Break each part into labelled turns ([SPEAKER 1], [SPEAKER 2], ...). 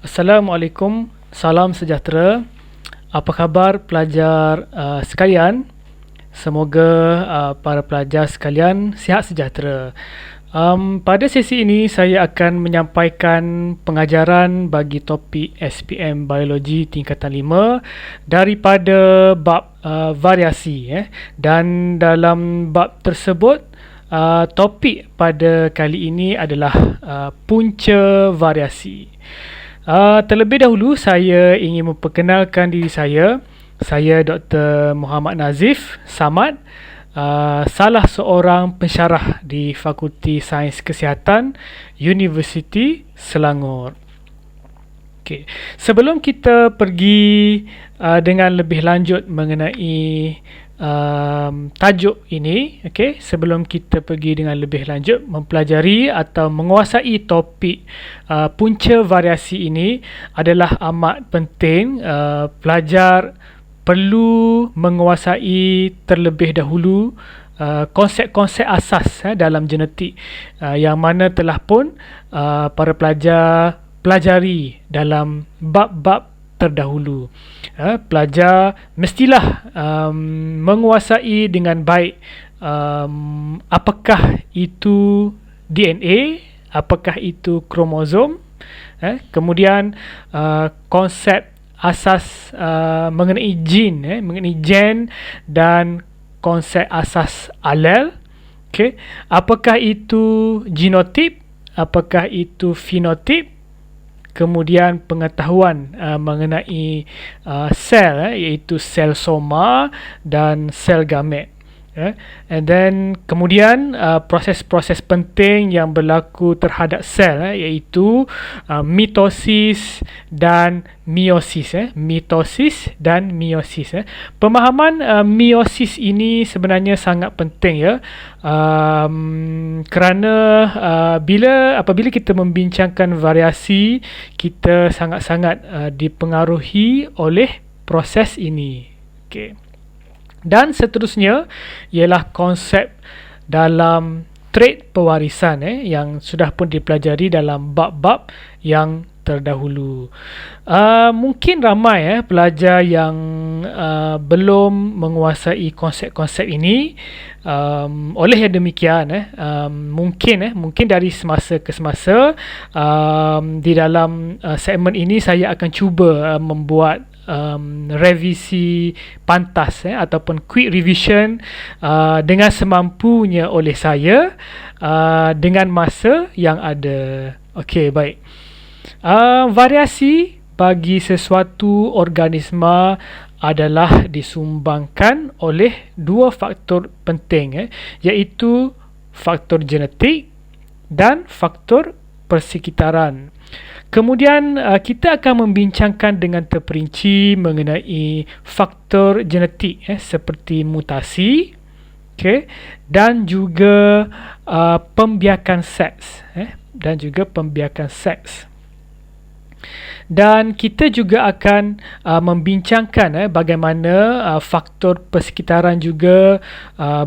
[SPEAKER 1] Assalamualaikum, salam sejahtera. Apa khabar pelajar sekalian? Semoga para pelajar sekalian sihat sejahtera. Pada sesi ini saya akan menyampaikan pengajaran bagi topik SPM Biologi tingkatan 5 daripada bab variasi. Dan dalam bab tersebut, topik pada kali ini adalah punca variasi. Terlebih dahulu saya ingin memperkenalkan diri saya. Saya Dr. Muhammad Nazif Samad, salah seorang pensyarah di Fakulti Sains Kesihatan Universiti Selangor. Okay. Sebelum kita pergi dengan lebih lanjut mengenai tajuk ini, sebelum kita pergi dengan lebih lanjut mempelajari atau menguasai topik punca variasi ini, adalah amat penting pelajar perlu menguasai terlebih dahulu konsep-konsep asas dalam genetik, yang mana telah pun para pelajar pelajari dalam bab-bab terdahulu. Pelajar mestilah menguasai dengan baik apakah itu DNA, apakah itu kromosom, kemudian konsep asas mengenai gen dan konsep asas alel, apakah itu genotip, apakah itu fenotip, kemudian pengetahuan mengenai sel, iaitu sel soma dan sel gamet. And then kemudian proses-proses penting yang berlaku terhadap sel, iaitu mitosis dan meiosis. Mitosis dan meiosis. Pemahaman meiosis ini sebenarnya sangat penting, kerana apabila kita membincangkan variasi, kita sangat-sangat dipengaruhi oleh proses ini. Dan seterusnya ialah konsep dalam trait pewarisan yang sudah pun dipelajari dalam bab-bab yang terdahulu. Mungkin ramai pelajar yang belum menguasai konsep-konsep ini. Oleh yang demikian, mungkin dari semasa ke semasa, di dalam segmen ini saya akan cuba membuat revisi pantas ataupun quick revision dengan semampunya oleh saya dengan masa yang ada. Okey, baik. Variasi bagi sesuatu organisma adalah disumbangkan oleh dua faktor penting, iaitu faktor genetik dan faktor persekitaran. Kemudian kita akan membincangkan dengan terperinci mengenai faktor genetik seperti mutasi, dan juga pembiakan seks, Dan kita juga akan membincangkan bagaimana faktor persekitaran juga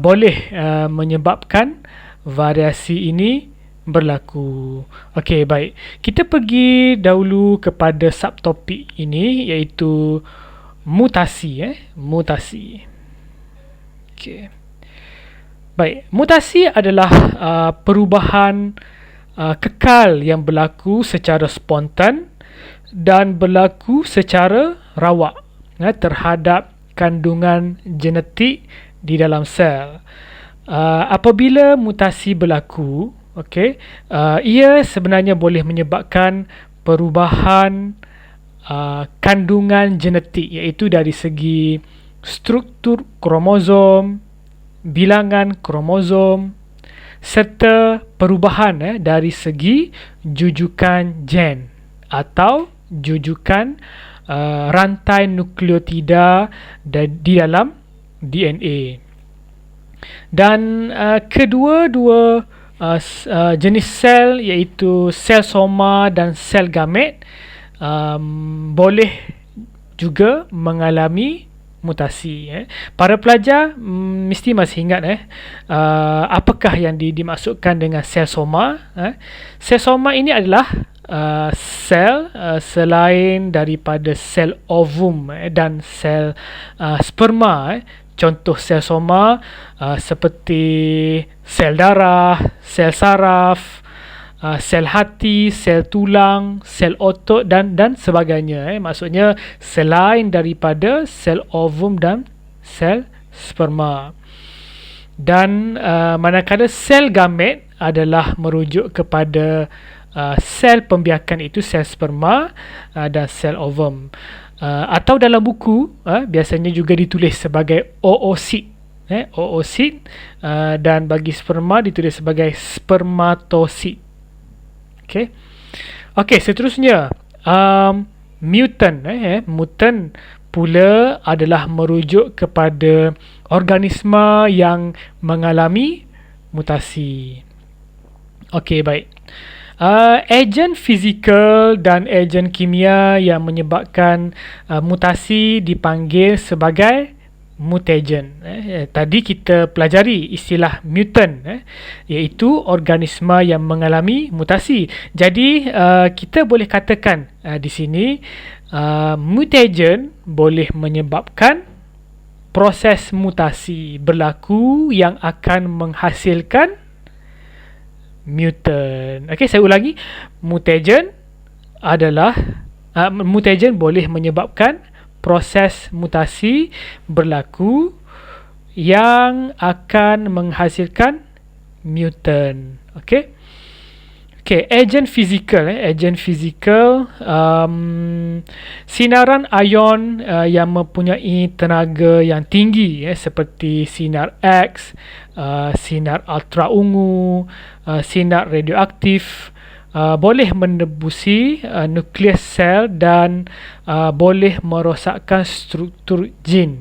[SPEAKER 1] boleh menyebabkan variasi ini berlaku. Okey, baik. Kita pergi dahulu kepada subtopik ini, iaitu mutasi. Mutasi. Okey. Baik, mutasi adalah perubahan kekal yang berlaku secara spontan dan berlaku secara rawak terhadap kandungan genetik di dalam sel. Apabila mutasi berlaku, ia sebenarnya boleh menyebabkan perubahan kandungan genetik, iaitu dari segi struktur kromosom, bilangan kromosom, serta perubahan dari segi jujukan gen atau jujukan rantai nukleotida di dalam DNA. Dan kedua-dua jenis sel, iaitu sel soma dan sel gamet, boleh juga mengalami mutasi. Para pelajar mesti masih ingat apakah yang dimaksudkan dengan sel soma. Sel soma ini adalah sel selain daripada sel ovum dan sel sperma. Contoh sel soma seperti sel darah, sel saraf, sel hati, sel tulang, sel otot dan sebagainya. Maksudnya selain daripada sel ovum dan sel sperma. Dan manakala sel gamet adalah merujuk kepada sel pembiakan, itu sel sperma dan sel ovum. Atau dalam buku biasanya juga ditulis sebagai oosit, oosit, dan bagi sperma ditulis sebagai spermatosit. Okey, seterusnya mutant. Mutant pula adalah merujuk kepada organisma yang mengalami mutasi. Okey, baik. Ejen fizikal dan ejen kimia yang menyebabkan mutasi dipanggil sebagai mutagen. Tadi kita pelajari istilah mutant, iaitu organisma yang mengalami mutasi. Jadi kita boleh katakan di sini mutagen boleh menyebabkan proses mutasi berlaku yang akan menghasilkan mutant. Okey, saya ulangi. Mutagen boleh menyebabkan proses mutasi berlaku yang akan menghasilkan mutant. Okey. Ejen fizikal. Sinaran ion yang mempunyai tenaga yang tinggi, seperti sinar X, sinar ultraungu, sinar radioaktif, boleh menembusi nukleus sel dan boleh merosakkan struktur gen,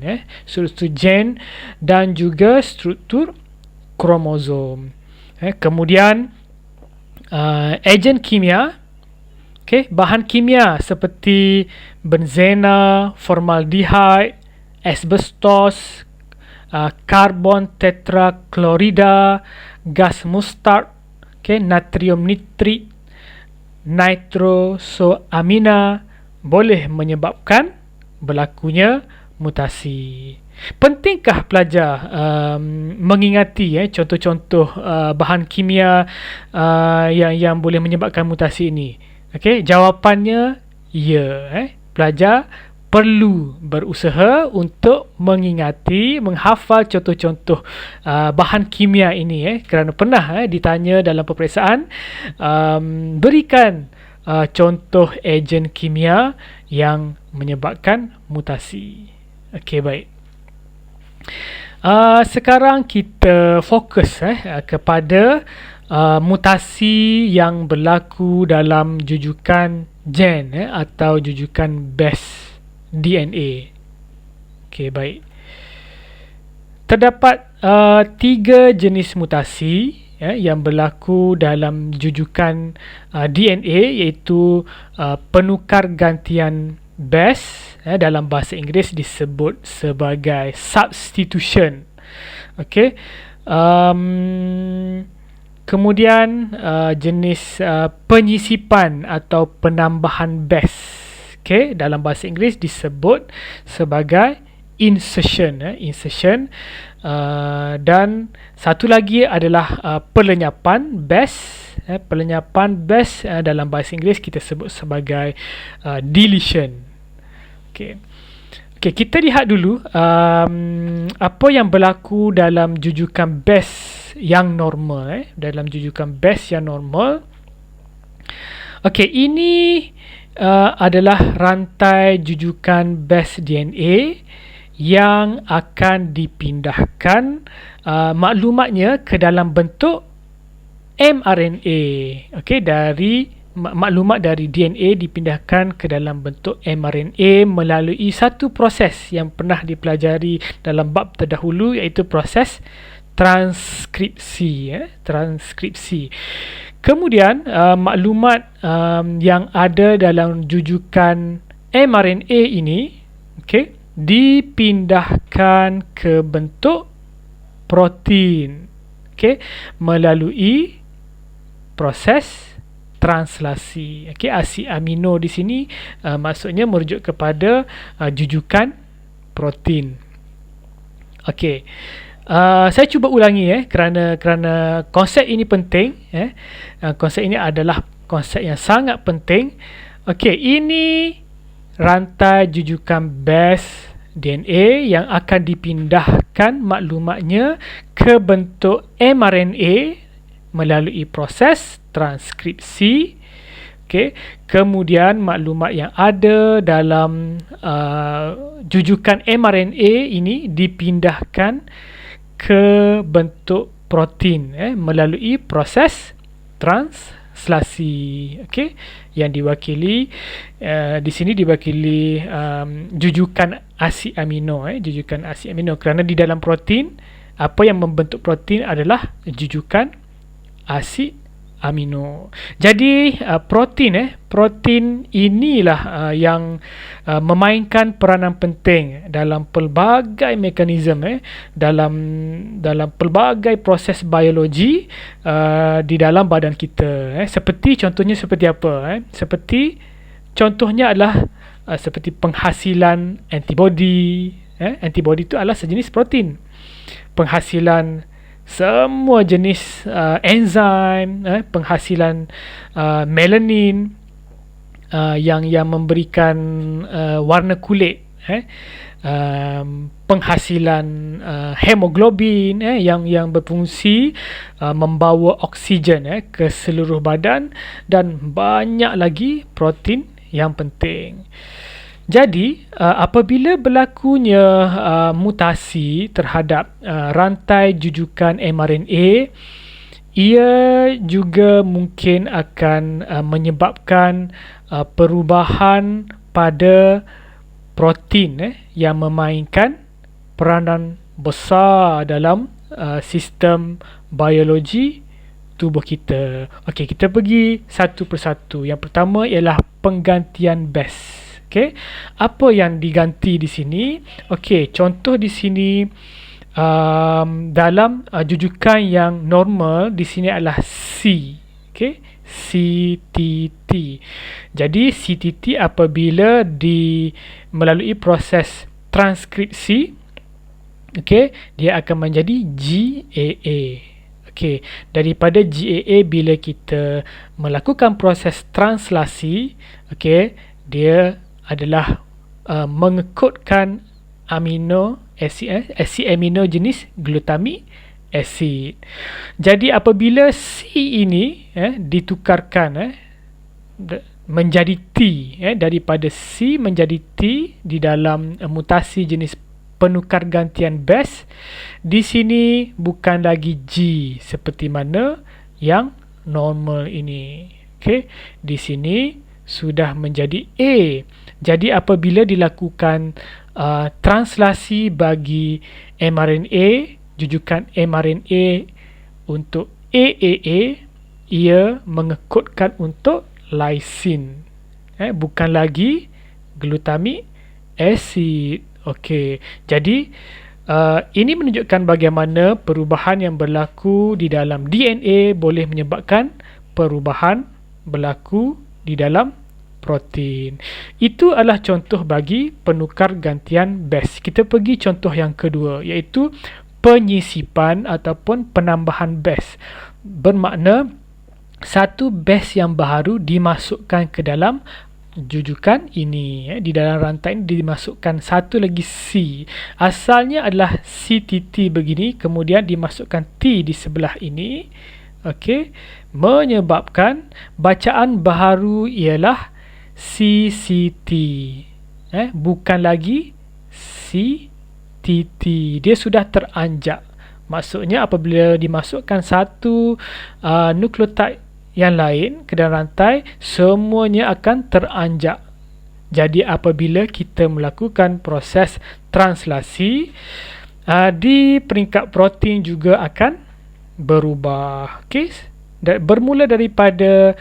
[SPEAKER 1] dan juga struktur kromosom. Kemudian ejen kimia, bahan kimia seperti benzena, formaldehyde, asbestos, karbon tetraklorida, gas mustard, natrium nitrit, nitrosoamina boleh menyebabkan berlakunya mutasi. Pentingkah pelajar mengingati contoh-contoh bahan kimia yang boleh menyebabkan mutasi ini? Jawapannya ya. Pelajar perlu berusaha untuk mengingati, menghafal contoh-contoh bahan kimia ini, kerana pernah ditanya dalam peperiksaan, berikan contoh ejen kimia yang menyebabkan mutasi. Okey, baik. Sekarang kita fokus kepada mutasi yang berlaku dalam jujukan gen atau jujukan base DNA. Okey, baik. Terdapat 3 jenis mutasi yang berlaku dalam jujukan DNA, iaitu penukar gantian base, dalam bahasa Inggeris disebut sebagai substitution. Okey. Kemudian jenis penyisipan atau penambahan base, dalam bahasa Inggeris disebut sebagai insertion. Dan satu lagi adalah pelenyapan base. Pelenyapan base dalam bahasa Inggeris kita sebut sebagai deletion. Okey, kita lihat dulu apa yang berlaku dalam jujukan base yang normal. Dalam jujukan base yang normal. Okey, ini adalah rantai jujukan base DNA yang akan dipindahkan maklumatnya ke dalam bentuk mRNA. Dari maklumat dari DNA dipindahkan ke dalam bentuk mRNA melalui satu proses yang pernah dipelajari dalam bab terdahulu, iaitu proses transkripsi. Kemudian maklumat yang ada dalam jujukan mRNA ini dipindahkan ke bentuk protein melalui proses translasi. Okey, asid amino di sini maksudnya merujuk kepada jujukan protein. Okey. Saya cuba ulangi kerana konsep ini penting. Konsep ini adalah konsep yang sangat penting. Okey, ini rantai jujukan base DNA yang akan dipindahkan maklumatnya ke bentuk mRNA melalui proses transkripsi. Okay. Kemudian maklumat yang ada dalam jujukan mRNA ini dipindahkan ke bentuk protein melalui proses translasi. Okay. Yang diwakili di sini diwakili jujukan asid amino, jujukan asid amino, kerana di dalam protein apa yang membentuk protein adalah jujukan asid amino. Jadi protein inilah yang memainkan peranan penting dalam pelbagai mekanisme dalam pelbagai proses biologi di dalam badan kita. Contohnya seperti apa? Contohnya adalah seperti penghasilan antibodi. Antibodi itu adalah sejenis protein. Penghasilan semua jenis enzim, penghasilan melanin yang memberikan warna kulit, penghasilan hemoglobin yang berfungsi membawa oksigen ke seluruh badan, dan banyak lagi protein yang penting. Jadi, apabila berlakunya mutasi terhadap rantai jujukan mRNA, ia juga mungkin akan menyebabkan perubahan pada protein yang memainkan peranan besar dalam sistem biologi tubuh kita. Okey, kita pergi satu persatu. Yang pertama ialah penggantian base. Okey, apa yang diganti di sini? Okey, contoh di sini dalam jujukan yang normal di sini adalah C. Okey, CTT. Jadi CTT apabila melalui proses transkripsi, okey, dia akan menjadi GAA. Okey, daripada GAA bila kita melakukan proses translasi, okey, dia adalah mengekodkan amino asid amino jenis glutamik asid. Jadi apabila C ini ditukarkan menjadi T, daripada C menjadi T di dalam mutasi jenis penukar gantian base, di sini bukan lagi G seperti mana yang normal ini. Okey, di sini sudah menjadi A. Jadi apabila dilakukan translasi bagi mRNA, jujukan mRNA untuk AAA, ia mengekodkan untuk lysine, bukan lagi glutamik asid. Okey, jadi ini menunjukkan bagaimana perubahan yang berlaku di dalam DNA boleh menyebabkan perubahan berlaku di dalam protein. Itu adalah contoh bagi penukar gantian base. Kita pergi contoh yang kedua, iaitu penyisipan ataupun penambahan base. Bermakna satu base yang baru dimasukkan ke dalam jujukan ini. Di dalam rantai ini dimasukkan satu lagi C. Asalnya adalah CTT begini, kemudian dimasukkan T di sebelah ini. Okey, menyebabkan bacaan baru ialah CCT, bukan lagi CTT. Dia sudah teranjak. Maksudnya apabila dimasukkan satu nukleotid yang lain ke dalam rantai, semuanya akan teranjak. Jadi apabila kita melakukan proses translasi, di peringkat protein juga akan berubah. Okay? Bermula daripada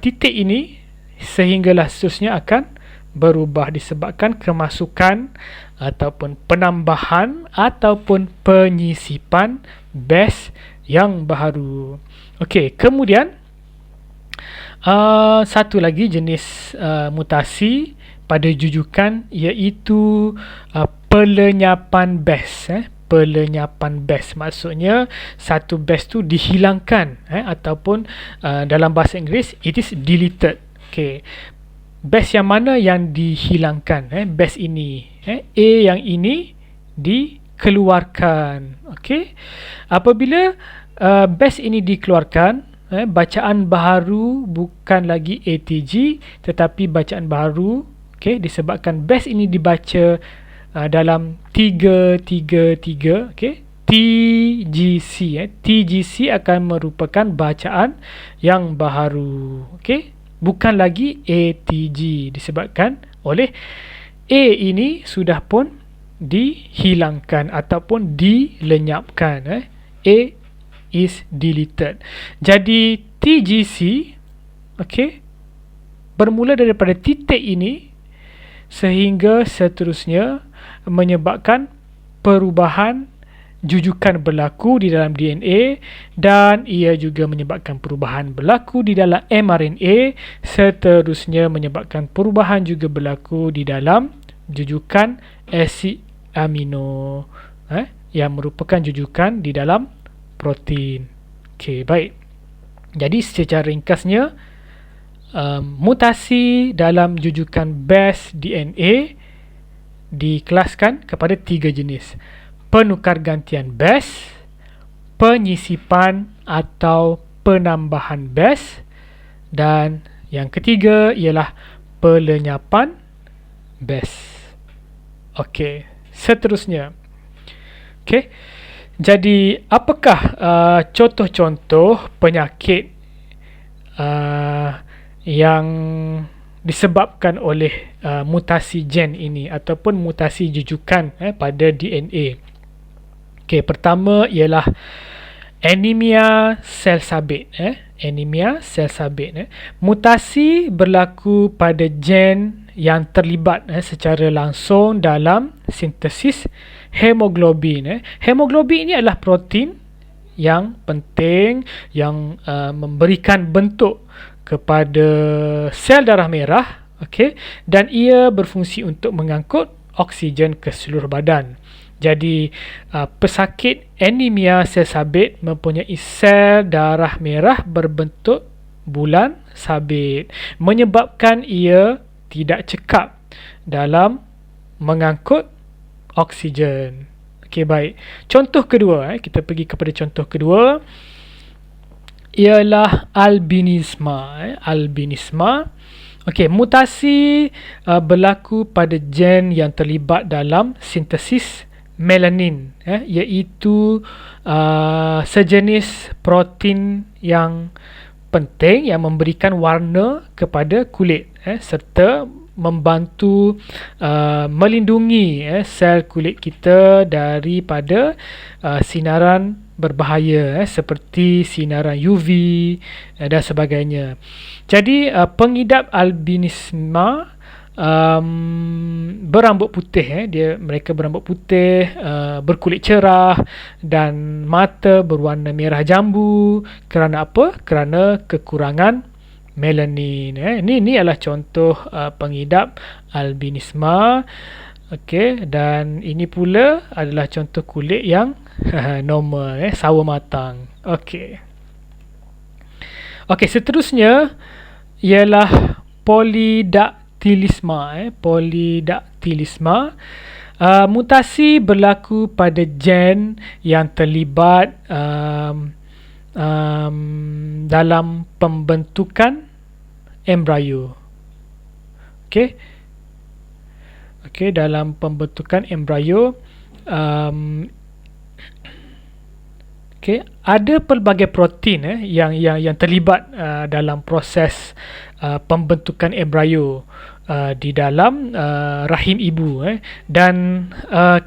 [SPEAKER 1] titik ini sehinggalah seterusnya akan berubah disebabkan kemasukan ataupun penambahan ataupun penyisipan base yang baru. Okey, kemudian Satu lagi jenis mutasi pada jujukan iaitu pelenyapan base. Pelenyapan base maksudnya satu base tu dihilangkan ataupun dalam bahasa Inggeris it is deleted. Okay. Base yang mana yang dihilangkan? Base ini, A yang ini dikeluarkan. Okay. Apabila base ini dikeluarkan, bacaan baharu bukan lagi ATG tetapi bacaan baharu, disebabkan base ini dibaca dalam 333, TGC. TGC akan merupakan bacaan yang baharu, bukan lagi ATG disebabkan oleh A ini sudah pun dihilangkan ataupun dilenyapkan. A is deleted. Jadi TGC bermula daripada titik ini sehingga seterusnya menyebabkan perubahan jujukan berlaku di dalam DNA dan ia juga menyebabkan perubahan berlaku di dalam mRNA, seterusnya menyebabkan perubahan juga berlaku di dalam jujukan asid amino yang merupakan jujukan di dalam protein. Baik. Jadi secara ringkasnya mutasi dalam jujukan base DNA dikelaskan kepada 3 jenis: penukar gantian base, penyisipan atau penambahan base, dan yang ketiga ialah pelenyapan base. Seterusnya. Jadi apakah contoh-contoh penyakit yang disebabkan oleh mutasi gen ini ataupun mutasi jujukan pada DNA? Pertama ialah anemia sel sabit. Anemia sel sabit. Mutasi berlaku pada gen yang terlibat secara langsung dalam sintesis hemoglobin. Hemoglobin ini adalah protein yang penting yang memberikan bentuk kepada sel darah merah, dan ia berfungsi untuk mengangkut oksigen ke seluruh badan. Jadi pesakit anemia sel sabit mempunyai sel darah merah berbentuk bulan sabit, menyebabkan ia tidak cekap dalam mengangkut oksigen. Baik. Contoh kedua, kita pergi kepada contoh kedua, ialah albinisma. Albinisma. Mutasi berlaku pada gen yang terlibat dalam sintesis melanin, iaitu sejenis protein yang penting yang memberikan warna kepada kulit, serta membantu melindungi sel kulit kita daripada sinaran berbahaya seperti sinaran UV dan sebagainya. Jadi pengidap albinisma berambut putih, mereka berambut putih, berkulit cerah dan mata berwarna merah jambu. Kerana apa? Kerana kekurangan melanin. Ini adalah contoh pengidap albinisma. Dan ini pula adalah contoh kulit yang normal, sawo matang. Seterusnya ialah polydactylisma. Polydactylisma. Mutasi berlaku pada gen yang terlibat dalam pembentukan embrio. Dalam pembentukan embrio ada pelbagai protein yang terlibat dalam proses pembentukan embrio di dalam rahim ibu, dan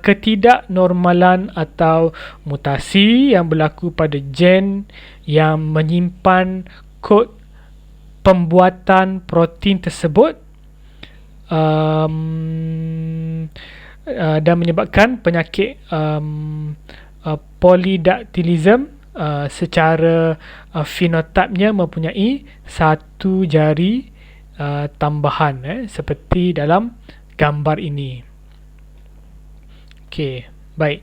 [SPEAKER 1] ketidaknormalan atau mutasi yang berlaku pada gen yang menyimpan kod pembuatan protein tersebut dan menyebabkan penyakit polydactylism secara fenotipnya mempunyai satu jari tambahan, seperti dalam gambar ini. Okey, baik.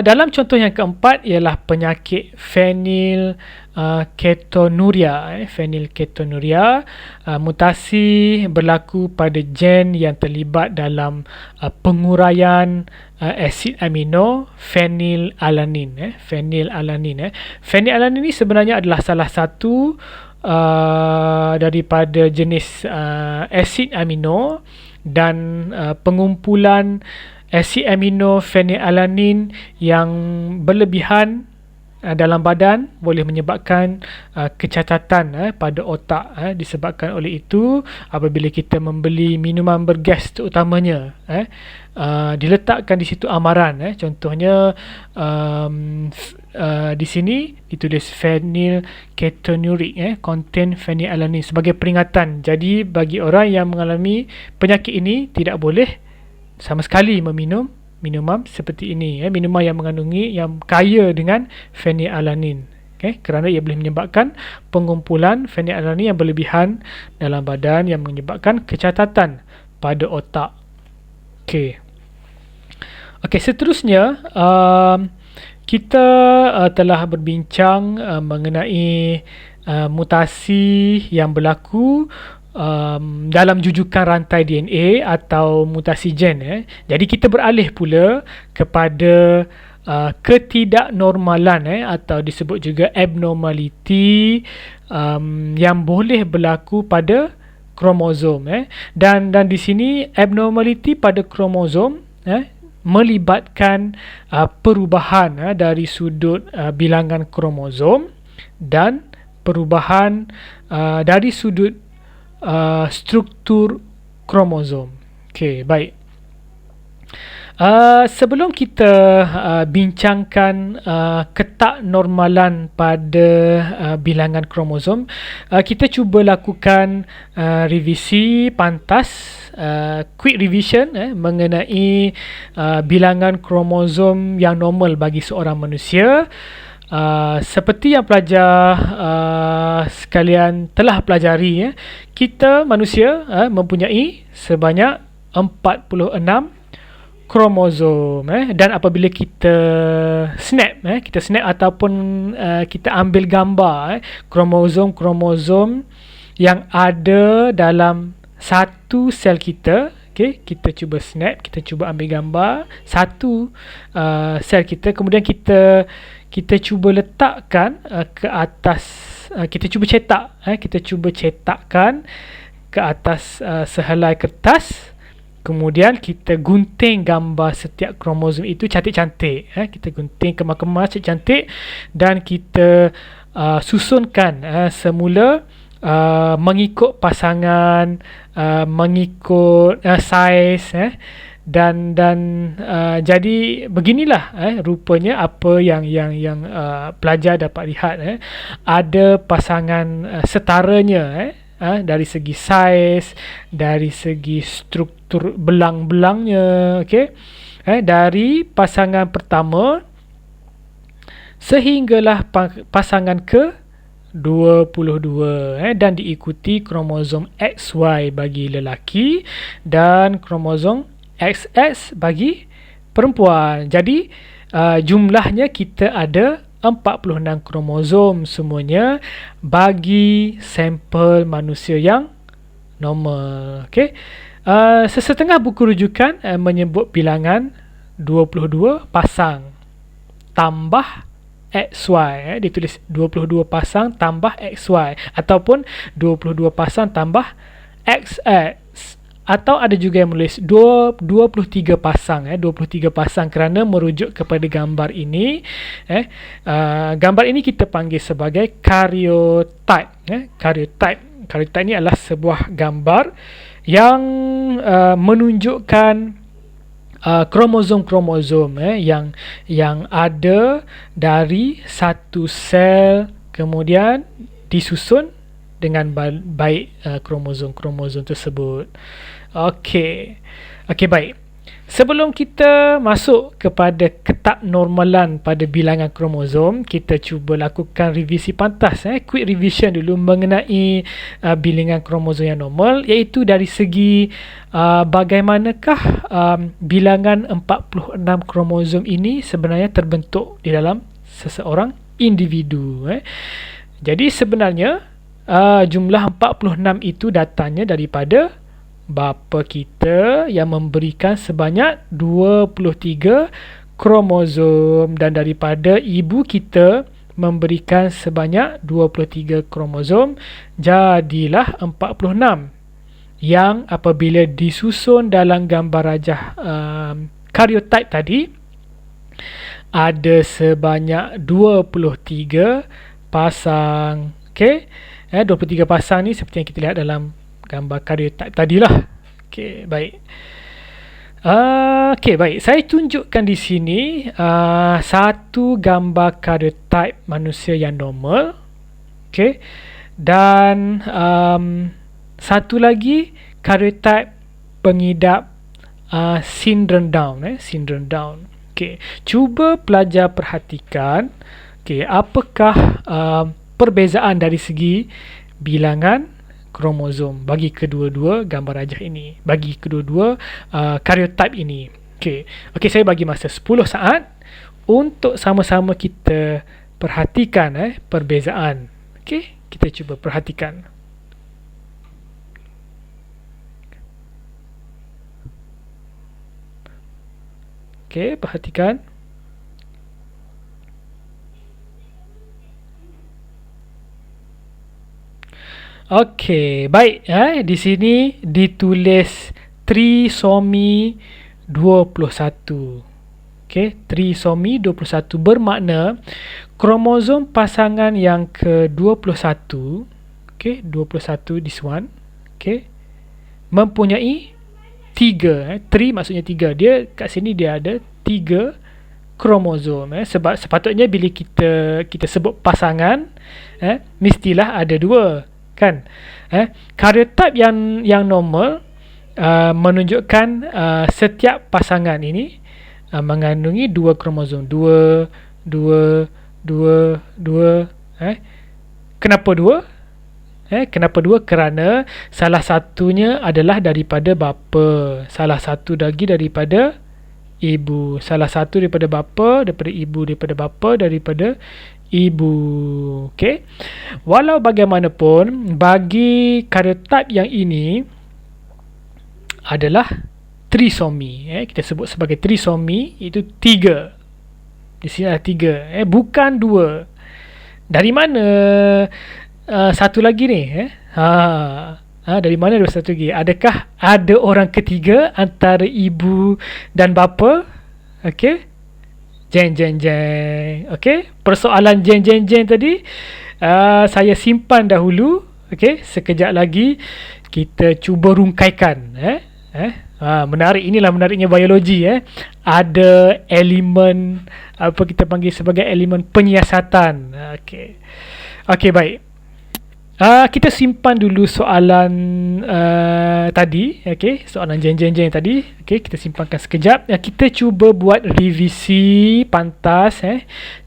[SPEAKER 1] Dalam contoh yang keempat ialah penyakit phenylketonuria. Phenylketonuria, mutasi berlaku pada gen yang terlibat dalam penguraian asid amino phenylalanin. Phenylalanin ini sebenarnya adalah salah satu daripada jenis asid amino, dan pengumpulan asid amino phenylalanin yang berlebihan dalam badan boleh menyebabkan kecacatan pada otak. Disebabkan oleh itu, apabila kita membeli minuman bergas terutamanya, diletakkan di situ amaran. Contohnya di sini ditulis phenylketonuria, contain phenylalanin, sebagai peringatan. Jadi bagi orang yang mengalami penyakit ini, tidak boleh sama sekali meminum minuman seperti ini, minuman yang kaya dengan phenylalanin, kerana ia boleh menyebabkan pengumpulan phenylalanin yang berlebihan dalam badan yang menyebabkan kecacatan pada otak. Okey, seterusnya kita telah berbincang mengenai mutasi yang berlaku dalam jujukan rantai DNA atau mutasi gen. Jadi kita beralih pula kepada ketidaknormalan, atau disebut juga abnormality, yang boleh berlaku pada kromosom. Dan di sini abnormality pada kromosom melibatkan perubahan dari sudut bilangan kromosom dan perubahan dari sudut struktur kromosom. Okey, baik. Sebelum kita bincangkan ketaknormalan pada bilangan kromosom, kita cuba lakukan revisi pantas, quick revision mengenai bilangan kromosom yang normal bagi seorang manusia. Seperti yang pelajar sekalian telah pelajari, kita manusia mempunyai sebanyak 46 kromosom, dan apabila kita snap ataupun kita ambil gambar kromosom yang ada dalam satu sel kita, kita cuba snap, kita cuba ambil gambar satu sel kita, kemudian kita cuba letakkan ke atas, kita cuba cetakkan ke atas sehelai kertas, kemudian kita gunting gambar setiap kromosom itu cantik-cantik. Kita gunting kemas-kemas cantik-cantik, dan kita susunkan semula mengikut pasangan, mengikut saiz, dan jadi beginilah rupanya apa yang pelajar dapat lihat. Ada pasangan setaranya, dari segi saiz, dari segi struktur belang-belangnya, dari pasangan pertama sehinggalah pasangan ke 22, dan diikuti kromosom XY bagi lelaki dan kromosom XX bagi perempuan. Jadi jumlahnya kita ada 46 kromosom semuanya bagi sampel manusia yang normal. Sesetengah buku rujukan menyebut bilangan 22 pasang tambah XY, ditulis 22 pasang tambah XY, ataupun 22 pasang tambah XX, atau ada juga yang menulis 23 pasang, 23 pasang kerana merujuk kepada gambar ini. Gambar ini kita panggil sebagai karyotype. Karyotype ini adalah sebuah gambar yang menunjukkan kromosom-kromosom yang ada dari satu sel, kemudian disusun dengan baik kromosom-kromosom tersebut. Okey, baik. Sebelum kita masuk kepada ketaknormalan pada bilangan kromosom, kita cuba lakukan revisi pantas, quick revision dulu mengenai bilangan kromosom yang normal, iaitu dari segi bagaimanakah bilangan 46 kromosom ini sebenarnya terbentuk di dalam seseorang individu. Jadi sebenarnya jumlah 46 itu datangnya daripada bapa kita yang memberikan sebanyak 23 kromosom, dan daripada ibu kita memberikan sebanyak 23 kromosom, jadilah 46 yang apabila disusun dalam gambar rajah karyotype tadi ada sebanyak 23 pasang. 23 pasang ni seperti yang kita lihat dalam gambar karyotype tadilah. Baik. Baik. Saya tunjukkan di sini satu gambar karyotype manusia yang normal. Dan satu lagi karyotype pengidap sindrom Down. Sindrom Down. Cuba pelajar perhatikan apakah perbezaan dari segi bilangan kromosom bagi kedua-dua gambar rajah ini, bagi kedua-dua karyotype ini. Saya bagi masa 10 saat untuk sama-sama kita perhatikan perbezaan. Kita cuba perhatikan. Perhatikan. Baik. Di sini ditulis trisomi 21. Trisomi 21 bermakna kromosom pasangan yang ke-21, 21 this one, mempunyai 3. 3 maksudnya 3. Dia kat sini dia ada 3 kromosom. Sebab sepatutnya bila kita sebut pasangan, mestilah ada 2. Kan? Karyotype yang normal menunjukkan setiap pasangan ini mengandungi 2 kromosom. 2. Kenapa 2? Kenapa 2? Kerana salah satunya adalah daripada bapa, salah satu lagi daripada ibu, salah satu daripada bapa, daripada ibu, daripada bapa, daripada ibu. Walau bagaimanapun, bagi karyotype yang ini adalah trisomi. Kita sebut sebagai trisomi, itu 3. Di sini ada 3, bukan 2. Dari mana satu lagi ni? Dari mana ada satu lagi? Adakah ada orang ketiga antara ibu dan bapa? Jeng. Persoalan jeng tadi saya simpan dahulu. Sekejap lagi kita cuba rungkaikan. Menarik. Inilah menariknya biologi. Ada elemen apa kita panggil sebagai elemen penyiasatan. Baik. Kita simpan dulu soalan tadi. Soalan jeng tadi. Kita simpankan sekejap. Kita cuba buat revisi pantas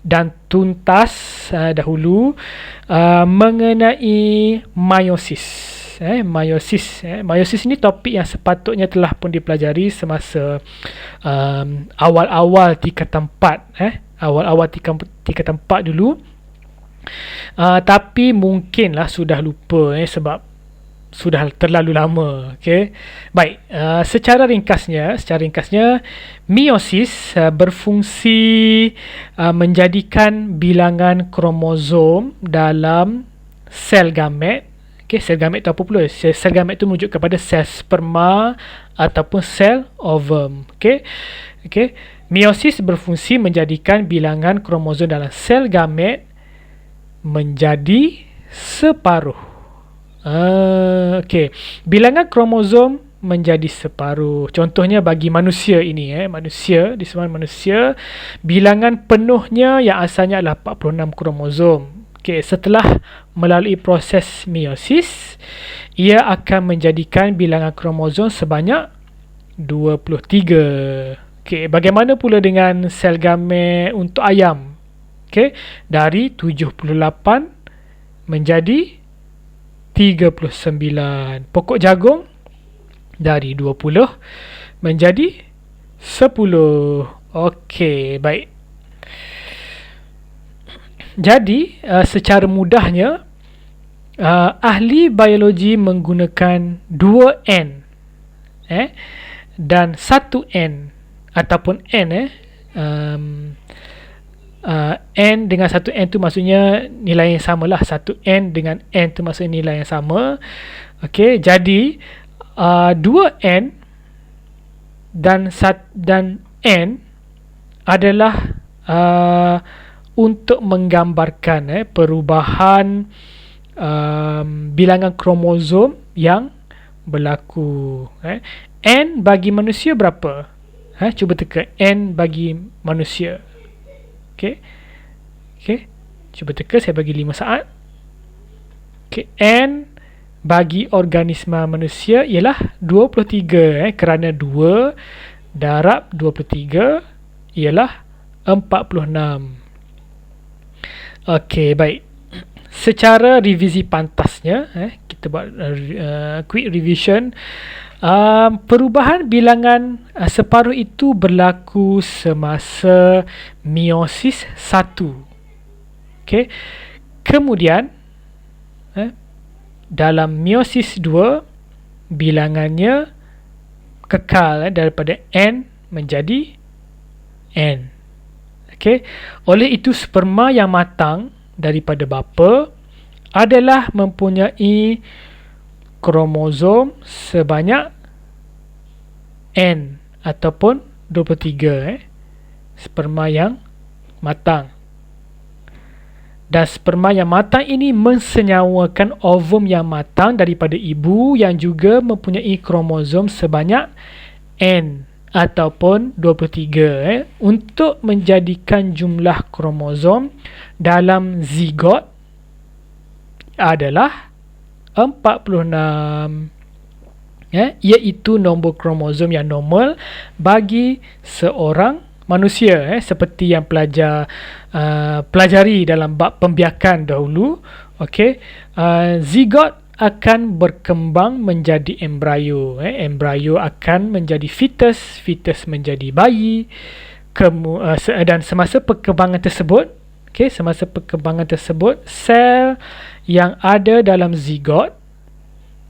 [SPEAKER 1] dan tuntas dahulu mengenai meiosis. Meiosis ni topik yang sepatutnya telah pun dipelajari semasa awal-awal tingkatan 4. Awal-awal tingkatan 4 dulu. Tapi mungkinlah sudah lupa sebab sudah terlalu lama. Baik, secara ringkasnya meiosis berfungsi menjadikan bilangan kromosom dalam sel gamet. Sel gamet itu apa pula? Sel gamet itu merujuk kepada sel sperma ataupun sel ovum. Meiosis berfungsi menjadikan bilangan kromosom dalam sel gamet menjadi separuh. Bilangan kromosom menjadi separuh. Contohnya bagi manusia ini, disebut manusia, bilangan penuhnya yang asalnya adalah 46 kromosom. Setelah melalui proses meiosis, ia akan menjadikan bilangan kromosom sebanyak 23. Okey, bagaimana pula dengan sel gamet untuk ayam? Okey, dari 78 menjadi 39. Pokok jagung dari 20 menjadi 10. Okey, baik. Jadi, secara mudahnya, ahli biologi menggunakan 2N dan 1N ataupun N N dengan 1N tu maksudnya nilai yang sama lah. 1N dengan N tu maksudnya nilai yang sama. Okey, jadi 2N dan N adalah untuk menggambarkan perubahan bilangan kromosom yang berlaku. N bagi manusia berapa? Cuba teka N bagi manusia. Okey. Cuba teka, saya bagi 5 saat. Okey, N bagi organisma manusia ialah 23, kerana 2 darab 23 ialah 46. Okey, baik. Secara revisi pantasnya, kita buat quick revision. Perubahan bilangan separuh itu berlaku semasa meiosis 1. Okey. Kemudian dalam meiosis 2 bilangannya kekal daripada N menjadi N. Okey. Oleh itu sperma yang matang daripada bapa adalah mempunyai kromosom sebanyak N ataupun 23, sperma yang matang. Dan sperma yang matang ini mensenyawakan ovum yang matang daripada ibu yang juga mempunyai kromosom sebanyak N ataupun 23, untuk menjadikan jumlah kromosom dalam zigot adalah 46, iaitu nombor kromosom yang normal bagi seorang manusia, seperti yang pelajari dalam bab pembiakan dahulu. Okey, zigot akan berkembang menjadi embrio, embrio akan menjadi fetus menjadi bayi, dan semasa perkembangan tersebut, sel yang ada dalam zigot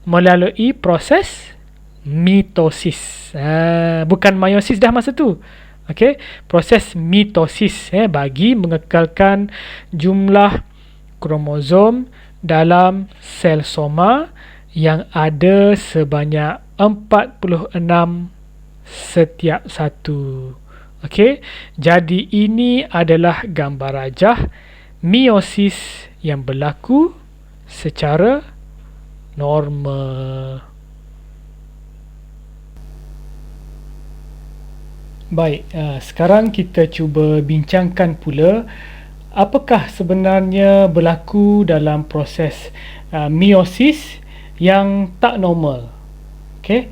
[SPEAKER 1] melalui proses mitosis, bukan meiosis dah masa tu. Okey, proses mitosis bagi mengekalkan jumlah kromosom dalam sel soma yang ada sebanyak 46 setiap satu. Okey, jadi ini adalah gambar rajah meiosis yang berlaku secara normal. Baik, sekarang kita cuba bincangkan pula apakah sebenarnya berlaku dalam proses meiosis yang tak normal. Okey,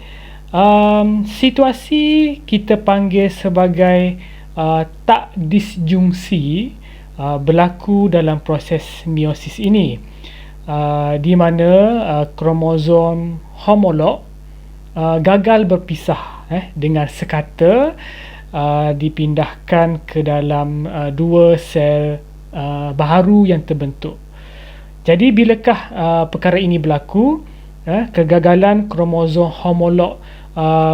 [SPEAKER 1] situasi kita panggil sebagai tak disjungsi berlaku dalam proses meiosis ini, di mana kromosom homolog gagal berpisah dengan sekata, dipindahkan ke dalam dua sel baharu yang terbentuk. Jadi bilakah perkara ini berlaku? Kegagalan kromosom homolog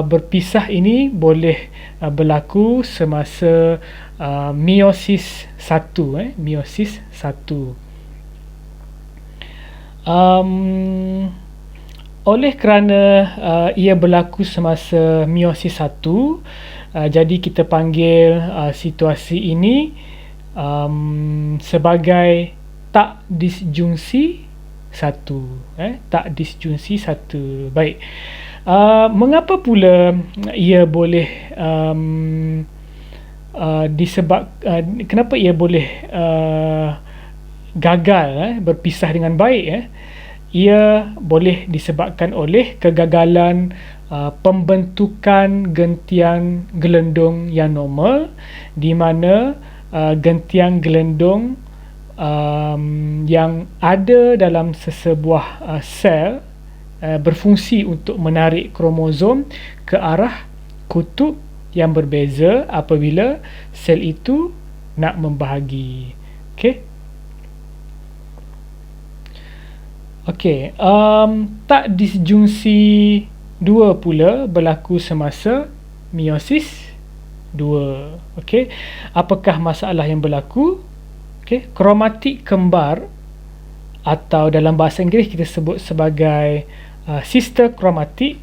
[SPEAKER 1] berpisah ini boleh berlaku semasa meiosis 1, meiosis 1. Oleh kerana ia berlaku semasa meiosis 1, jadi kita panggil situasi ini sebagai tak disjungsi 1, tak disjungsi 1. Baik, mengapa pula ia boleh kenapa ia boleh gagal berpisah dengan baik? Ia boleh disebabkan oleh kegagalan pembentukan gentian gelendung yang normal, di mana gentian gelendung yang ada dalam sesebuah sel berfungsi untuk menarik kromosom ke arah kutub yang berbeza apabila sel itu nak membahagi. Tak disjungsi 2 pula berlaku semasa meiosis 2. Apakah masalah yang berlaku? Kromatik kembar, atau dalam bahasa Inggeris kita sebut sebagai sister kromatik,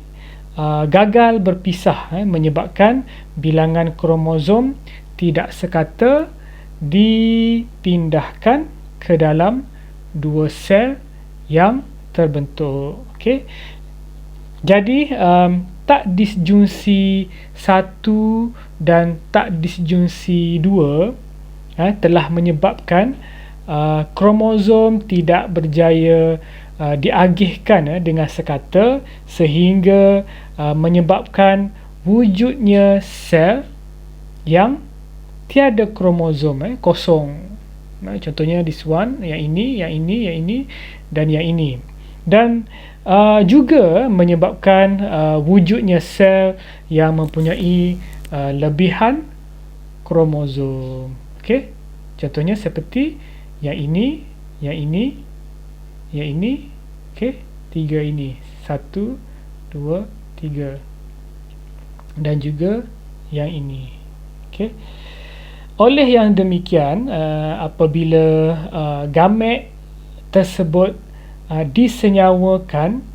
[SPEAKER 1] gagal berpisah, menyebabkan bilangan kromosom tidak sekata dipindahkan ke dalam 2 sel yang terbentuk. Jadi tak disjungsi 1 dan tak disjungsi 2 telah menyebabkan kromosom tidak berjaya diagihkan dengan sekata, sehingga menyebabkan wujudnya sel yang tiada kromosom, kosong. Contohnya this one, yang ini dan yang ini. Dan juga menyebabkan wujudnya sel yang mempunyai lebihan kromosom. Contohnya seperti yang ini, yang ini, yang ini, 3 ini, 1, 2, 3, dan juga yang ini. Oleh yang demikian, apabila gamet tersebut disenyawakan,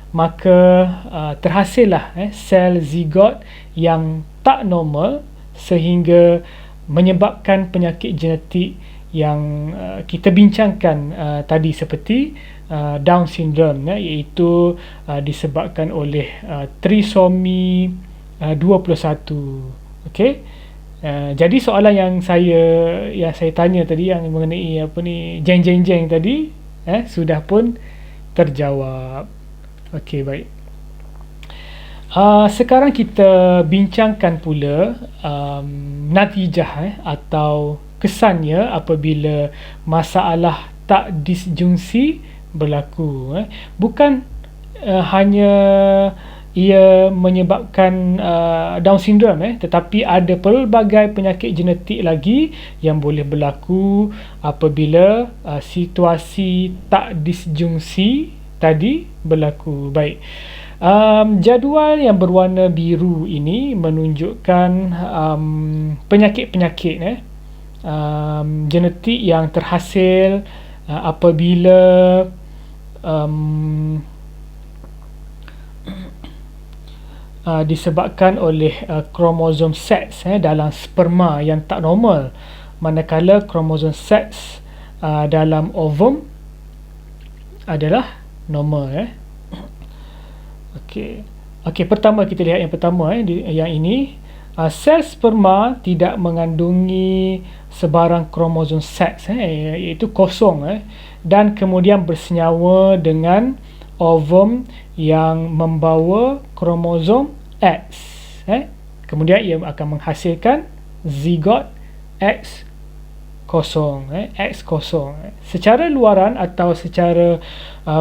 [SPEAKER 1] maka terhasillah sel zigot yang tak normal, sehingga menyebabkan penyakit genetik yang kita bincangkan tadi, seperti Down syndrome, iaitu disebabkan oleh trisomi 21. Jadi soalan yang saya tanya tadi, yang mengenai jeng tadi, sudah pun terjawab. Baik. Sekarang kita bincangkan pula natijah atau kesannya apabila masalah tak disjungsi berlaku. Bukan hanya ia menyebabkan Down syndrome, tetapi ada pelbagai penyakit genetik lagi yang boleh berlaku apabila situasi tak disjungsi tadi berlaku. Baik. Jadual yang berwarna biru ini menunjukkan penyakit-penyakit genetik yang terhasil apabila disebabkan oleh kromosom seks dalam sperma yang tak normal, manakala kromosom seks dalam ovum adalah normal. Pertama kita lihat yang pertama, yang ini, sel sperma tidak mengandungi sebarang kromosom seks, iaitu kosong, dan kemudian bersenyawa dengan ovum yang membawa kromosom X. Kemudian ia akan menghasilkan zigot X kosong, X kosong. Secara luaran atau secara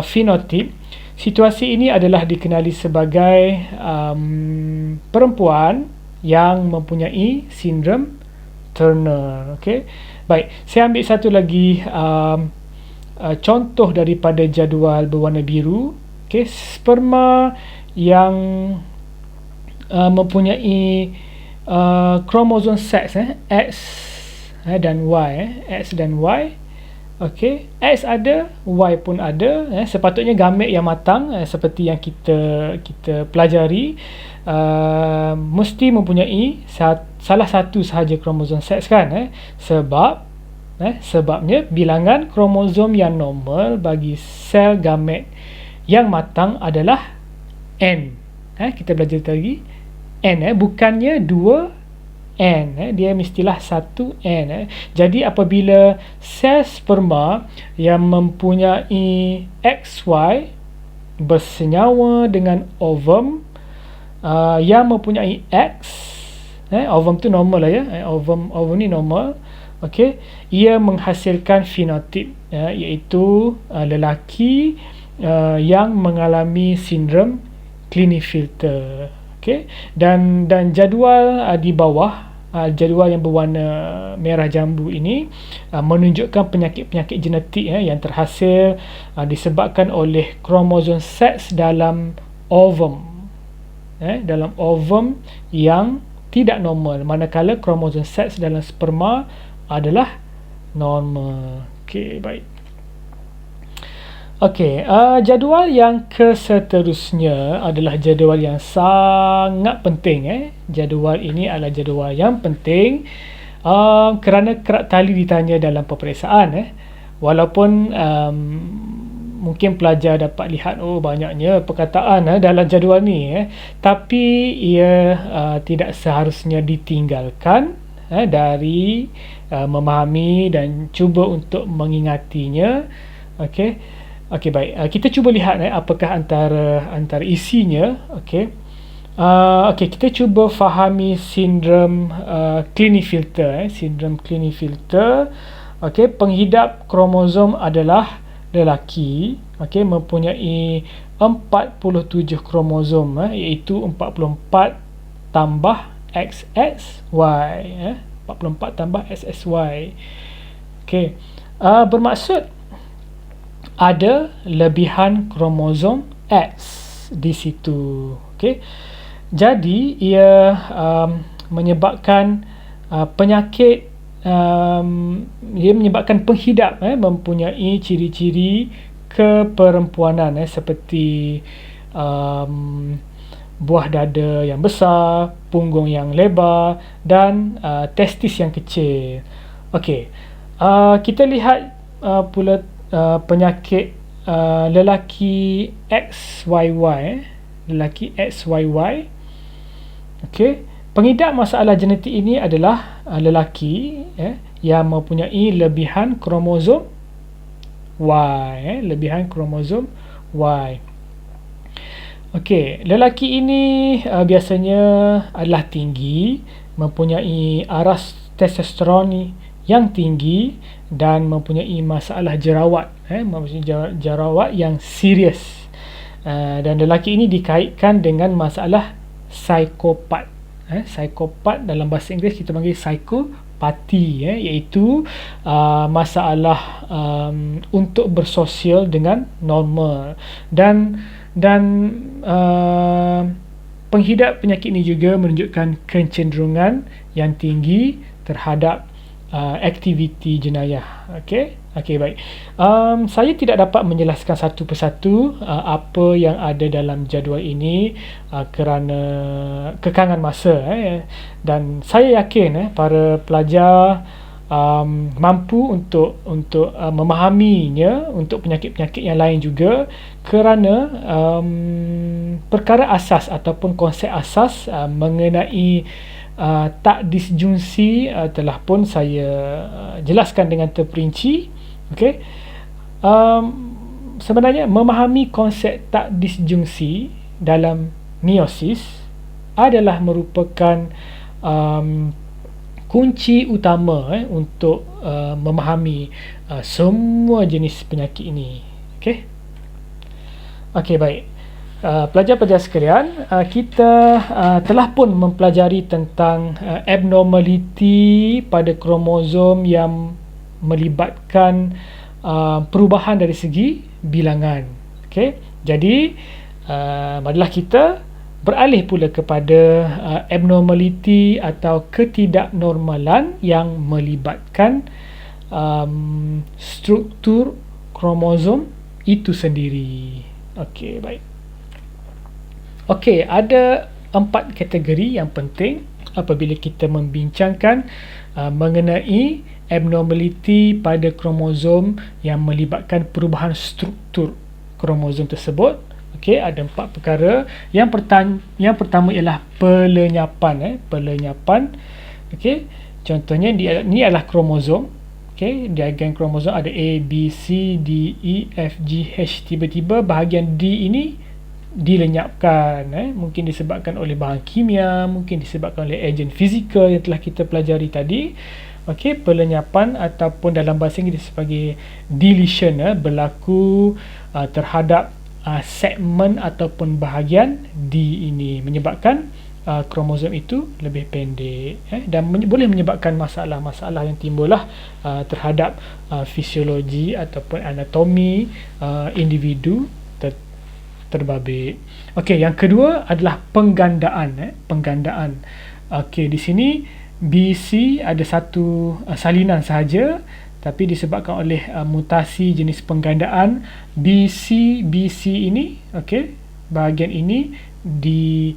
[SPEAKER 1] fenotip, situasi ini adalah dikenali sebagai perempuan yang mempunyai sindrom Turner. Baik, saya ambil satu lagi contoh daripada jadual berwarna biru. Sperma yang mempunyai kromosom seks X dan Y, X dan Y. X ada, Y pun ada. Sepatutnya gamet yang matang, seperti yang kita pelajari, mesti mempunyai salah satu sahaja kromosom seks, kan? Sebabnya bilangan kromosom yang normal bagi sel gamet yang matang adalah N. Kita belajar lagi, N, bukannya 2N, dia mestilah 1N. Jadi apabila sel sperma yang mempunyai XY bersenyawa dengan ovum yang mempunyai X. Ovum tu normal lah ya. Ovum ni normal. Okey, ia menghasilkan fenotip, iaitu lelaki yang mengalami sindrom Klinefelter. Okey, dan jadual di bawah, jadual yang berwarna merah jambu ini menunjukkan penyakit-penyakit genetik yang terhasil disebabkan oleh kromosom seks dalam ovum, dalam ovum yang tidak normal, manakala kromosom seks dalam sperma adalah normal. Okey, baik. Okey, jadual yang keseterusnya adalah jadual yang sangat penting. Jadual ini adalah jadual yang penting kerana kerap kali ditanya dalam peperiksaan. Walaupun mungkin pelajar dapat lihat banyaknya perkataan dalam jadual ni, tapi ia tidak seharusnya ditinggalkan dari memahami dan cuba untuk mengingatinya. Okey. Okey, baik. Kita cuba lihat apakah antara isinya. Okey. Okey, kita cuba fahami sindrom Klinefelter. Sindrom Klinefelter. Okey, penghidap kromosom adalah lelaki. Okey, mempunyai 47 kromosom, iaitu 44 tambah XXY. 44 tambah XXY. Okey. Bermaksud ada lebihan kromosom X di situ. Okey. Jadi ia menyebabkan penyakit, ia menyebabkan penghidap mempunyai ciri-ciri keperempuanan seperti buah dada yang besar, punggung yang lebar dan testis yang kecil. Okey. Kita lihat pula penyakit lelaki XYY. Lelaki XYY. Okey, pengidap masalah genetik ini adalah lelaki yang mempunyai lebihan kromosom Y. Lebihan kromosom Y. Okey, lelaki ini biasanya adalah tinggi, mempunyai aras testosteron yang tinggi dan mempunyai masalah jerawat, jerawat yang serius. Dan lelaki ini dikaitkan dengan masalah psikopat. Psikopat dalam bahasa Inggeris kita panggil psikopati, iaitu masalah untuk bersosial dengan normal. Dan penghidap penyakit ini juga menunjukkan kecenderungan yang tinggi terhadap aktiviti jenayah. Okey, baik. Saya tidak dapat menjelaskan satu persatu apa yang ada dalam jadual ini kerana kekangan masa, dan saya yakin para pelajar mampu untuk memahaminya untuk penyakit-penyakit yang lain juga, kerana perkara asas ataupun konsep asas mengenai tak disjungsi telah pun saya jelaskan dengan terperinci. Okey. Sebenarnya memahami konsep tak disjungsi dalam meiosis adalah merupakan kunci utama untuk memahami semua jenis penyakit ini. Okey, baik. Pelajar-pelajar sekalian, kita telah pun mempelajari tentang abnormaliti pada kromosom yang melibatkan perubahan dari segi bilangan. Okey, jadi marilah kita beralih pula kepada abnormaliti atau ketidaknormalan yang melibatkan struktur kromosom itu sendiri. Okey, baik. Okey, ada 4 kategori yang penting apabila kita membincangkan mengenai abnormaliti pada kromosom yang melibatkan perubahan struktur kromosom tersebut. Okey, ada 4 perkara. Yang pertama ialah pelenyapan. Pelenyapan. Okey, contohnya ini adalah kromosom. Okey, diagram kromosom ada A, B, C, D, E, F, G, H. Tiba-tiba bahagian D ini dilenyapkan, mungkin disebabkan oleh bahan kimia, mungkin disebabkan oleh ejen fizikal yang telah kita pelajari tadi. Okey, pelenyapan ataupun dalam bahasa Inggeris sebagai deletion berlaku terhadap segmen ataupun bahagian D ini, menyebabkan kromosom itu lebih pendek, dan boleh menyebabkan masalah-masalah yang timbullah terhadap fisiologi ataupun anatomi individu terbabit. Okey, yang kedua adalah penggandaan. Okey, di sini BC ada satu salinan sahaja, tapi disebabkan oleh mutasi jenis penggandaan BC ini, okey, bahagian ini di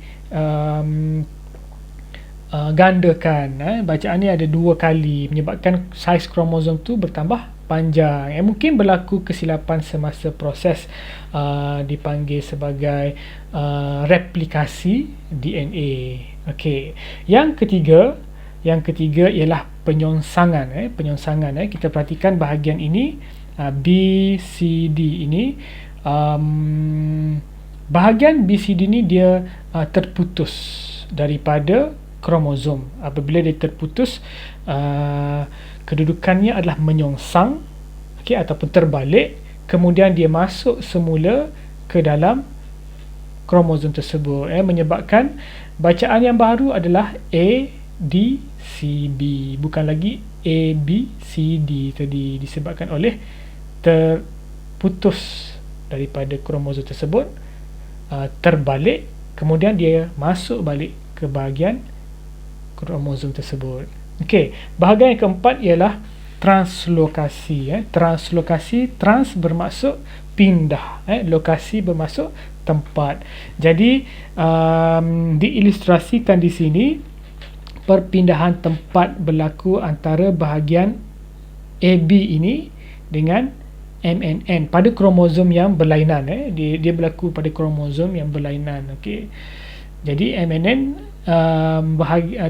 [SPEAKER 1] gandakan. Bacaan ni ada 2 kali, menyebabkan saiz kromosom tu bertambah panjang. Mungkin berlaku kesilapan semasa proses dipanggil sebagai replikasi DNA. Okey. Yang ketiga ialah penyongsangan. Kita perhatikan bahagian ini, BCD ini, bahagian BCD ni dia terputus daripada kromosom. Apabila dia terputus, kedudukannya adalah menyongsang, okey, ataupun terbalik, kemudian dia masuk semula ke dalam kromosom tersebut, menyebabkan bacaan yang baru adalah ADCB, bukan lagi ABCD tadi, disebabkan oleh terputus daripada kromosom tersebut, terbalik, kemudian dia masuk balik ke bahagian kromosom tersebut. Okey, bahagian yang keempat ialah translokasi. Translokasi, trans bermaksud pindah, lokasi bermaksud tempat. Jadi diilustrasikan di sini, perpindahan tempat berlaku antara bahagian AB ini dengan MNN pada kromosom yang berlainan. Dia berlaku pada kromosom yang berlainan. Okey, jadi MNN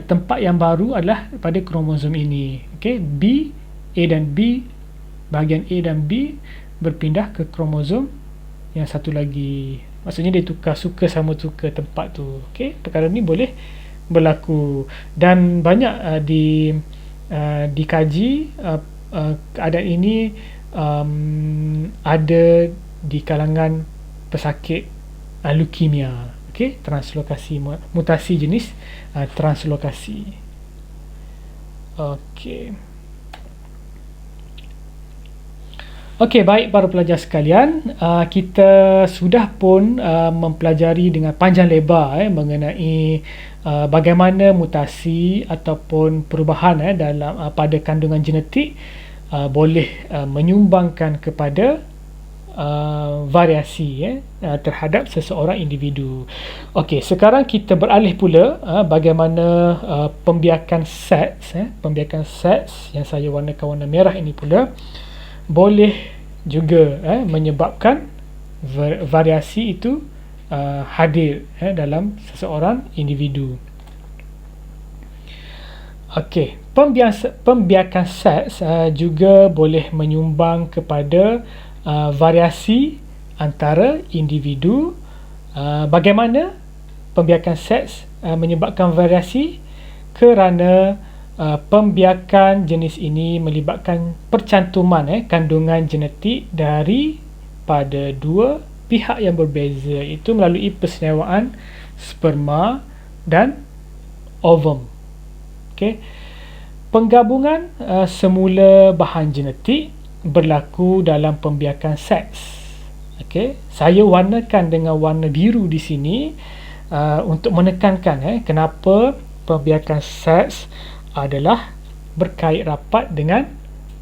[SPEAKER 1] tempat yang baru adalah pada kromosom ini. Okey, A dan B, bahagian A dan B berpindah ke kromosom yang satu lagi. Maksudnya dia suka sama tempat tu. Okey, perkara ni boleh berlaku dan banyak dikaji. Keadaan ini ada di kalangan pesakit leukemia. Okey, translokasi, mutasi jenis translokasi. Okey, baik para pelajar sekalian, kita sudah pun mempelajari dengan panjang lebar mengenai bagaimana mutasi ataupun perubahan dalam pada kandungan genetik boleh menyumbangkan kepada variasi terhadap seseorang individu. Okey, sekarang kita beralih pula bagaimana pembiakan seks. Pembiakan seks yang saya warnakan warna merah ini pula boleh juga menyebabkan variasi itu hadir dalam seseorang individu. Okey, pembiakan seks juga boleh menyumbang kepada variasi antara individu. Bagaimana pembiakan seks menyebabkan variasi? Kerana pembiakan jenis ini melibatkan percantuman kandungan genetik daripada dua pihak yang berbeza, itu melalui persendawaan sperma dan ovum. Okey, penggabungan semula bahan genetik berlaku dalam pembiakan seks. Okey, saya warnakan dengan warna biru di sini untuk menekankan kenapa pembiakan seks adalah berkait rapat dengan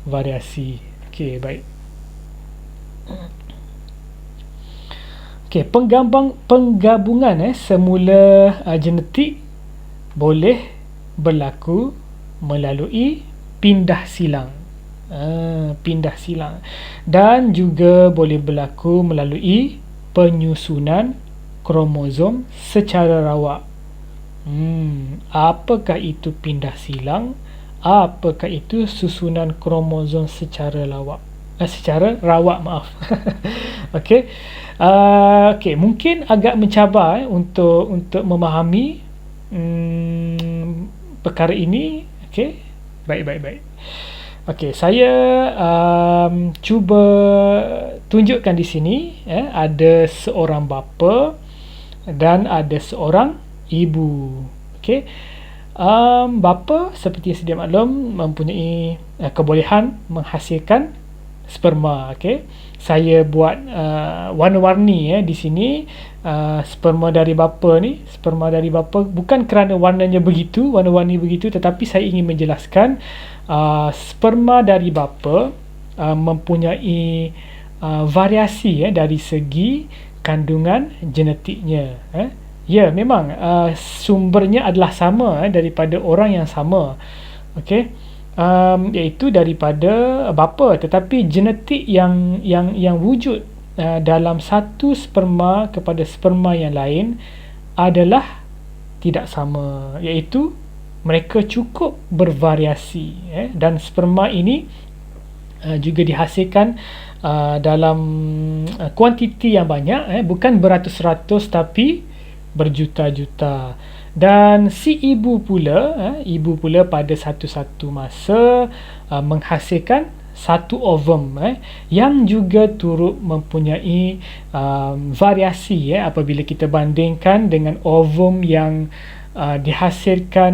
[SPEAKER 1] variasi. Okey, baik. Okey, penggabungan semula genetik boleh berlaku melalui pindah silang. Pindah silang, dan juga boleh berlaku melalui penyusunan kromosom secara rawak. Apakah itu pindah silang? Apakah itu susunan kromosom secara rawak, maaf. Okey. Okey, mungkin agak mencabar untuk memahami perkara ini. Okey. Baik. Okey, saya cuba tunjukkan di sini, ada seorang bapa dan ada seorang ibu. Okey. Bapa seperti yang sedia maklum mempunyai kebolehan menghasilkan sperma. Okey. Saya buat warna-warni di sini. Sperma dari bapa bukan kerana warna-warni begitu, tetapi saya ingin menjelaskan sperma dari bapa mempunyai variasi dari segi kandungan genetiknya. Ya, memang sumbernya adalah sama daripada orang yang sama. Okey. Iaitu daripada bapa, tetapi genetik yang wujud dalam satu sperma kepada sperma yang lain adalah tidak sama, iaitu mereka cukup bervariasi, dan sperma ini juga dihasilkan dalam kuantiti yang banyak, bukan beratus-ratus tapi berjuta-juta. Dan si ibu pula pada satu-satu masa menghasilkan satu ovum yang juga turut mempunyai variasi apabila kita bandingkan dengan ovum yang dihasilkan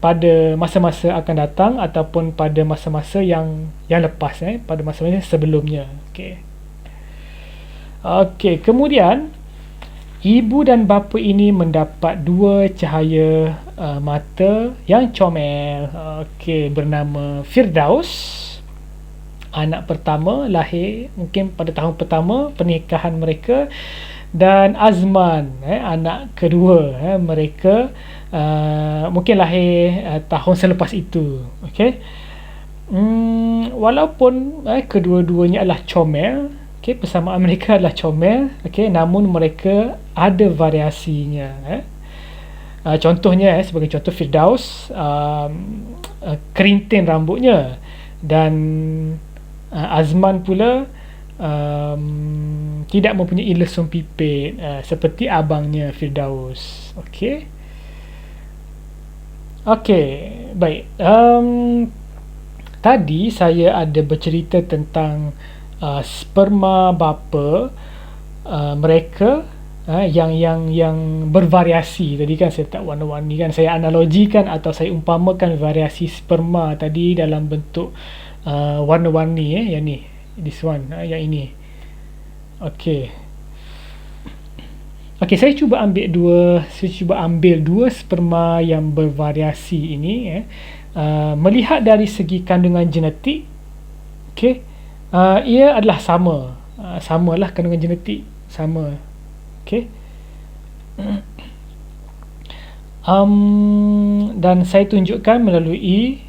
[SPEAKER 1] pada masa-masa akan datang ataupun pada masa-masa yang lepas, pada masa-masa sebelumnya. Okey, kemudian ibu dan bapa ini mendapat dua cahaya mata yang comel. Okey, bernama Firdaus. Anak pertama lahir mungkin pada tahun pertama pernikahan mereka, dan Azman, anak kedua mereka mungkin lahir tahun selepas itu. Okey. Walaupun kedua-duanya adalah comel, persamaan mereka adalah comel, namun mereka ada variasinya. Contohnya, sebagai contoh, Firdaus kerinting rambutnya, dan Azman pula tidak mempunyai lesung pipit seperti abangnya Firdaus. Okey, baik. Tadi saya ada bercerita tentang sperma bapa mereka yang bervariasi. Tadi kan saya tak warna-warni kan, saya analogikan atau saya umpamakan variasi sperma tadi dalam bentuk warna-warni, yang ni, this one, yang ini. Okey, saya cuba ambil dua sperma yang bervariasi ini, melihat dari segi kandungan genetik. Ia adalah samalah kandungan genetik sama. Dan saya tunjukkan melalui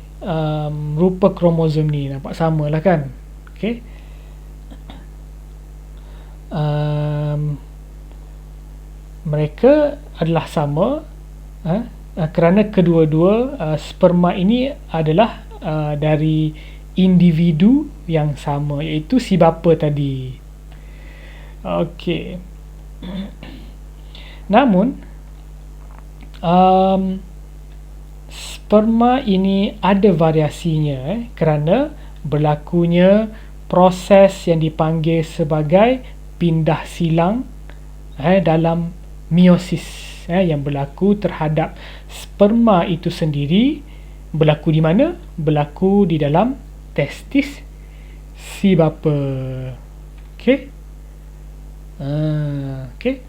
[SPEAKER 1] rupa kromosom ni, nampak samalah kan. Mereka adalah sama kerana kedua-dua sperma ini adalah dari individu yang sama, iaitu si bapa tadi. Namun sperma ini ada variasinya kerana berlakunya proses yang dipanggil sebagai pindah silang dalam meiosis, yang berlaku terhadap sperma itu sendiri. Berlaku di mana? Berlaku di dalam testis si bapa.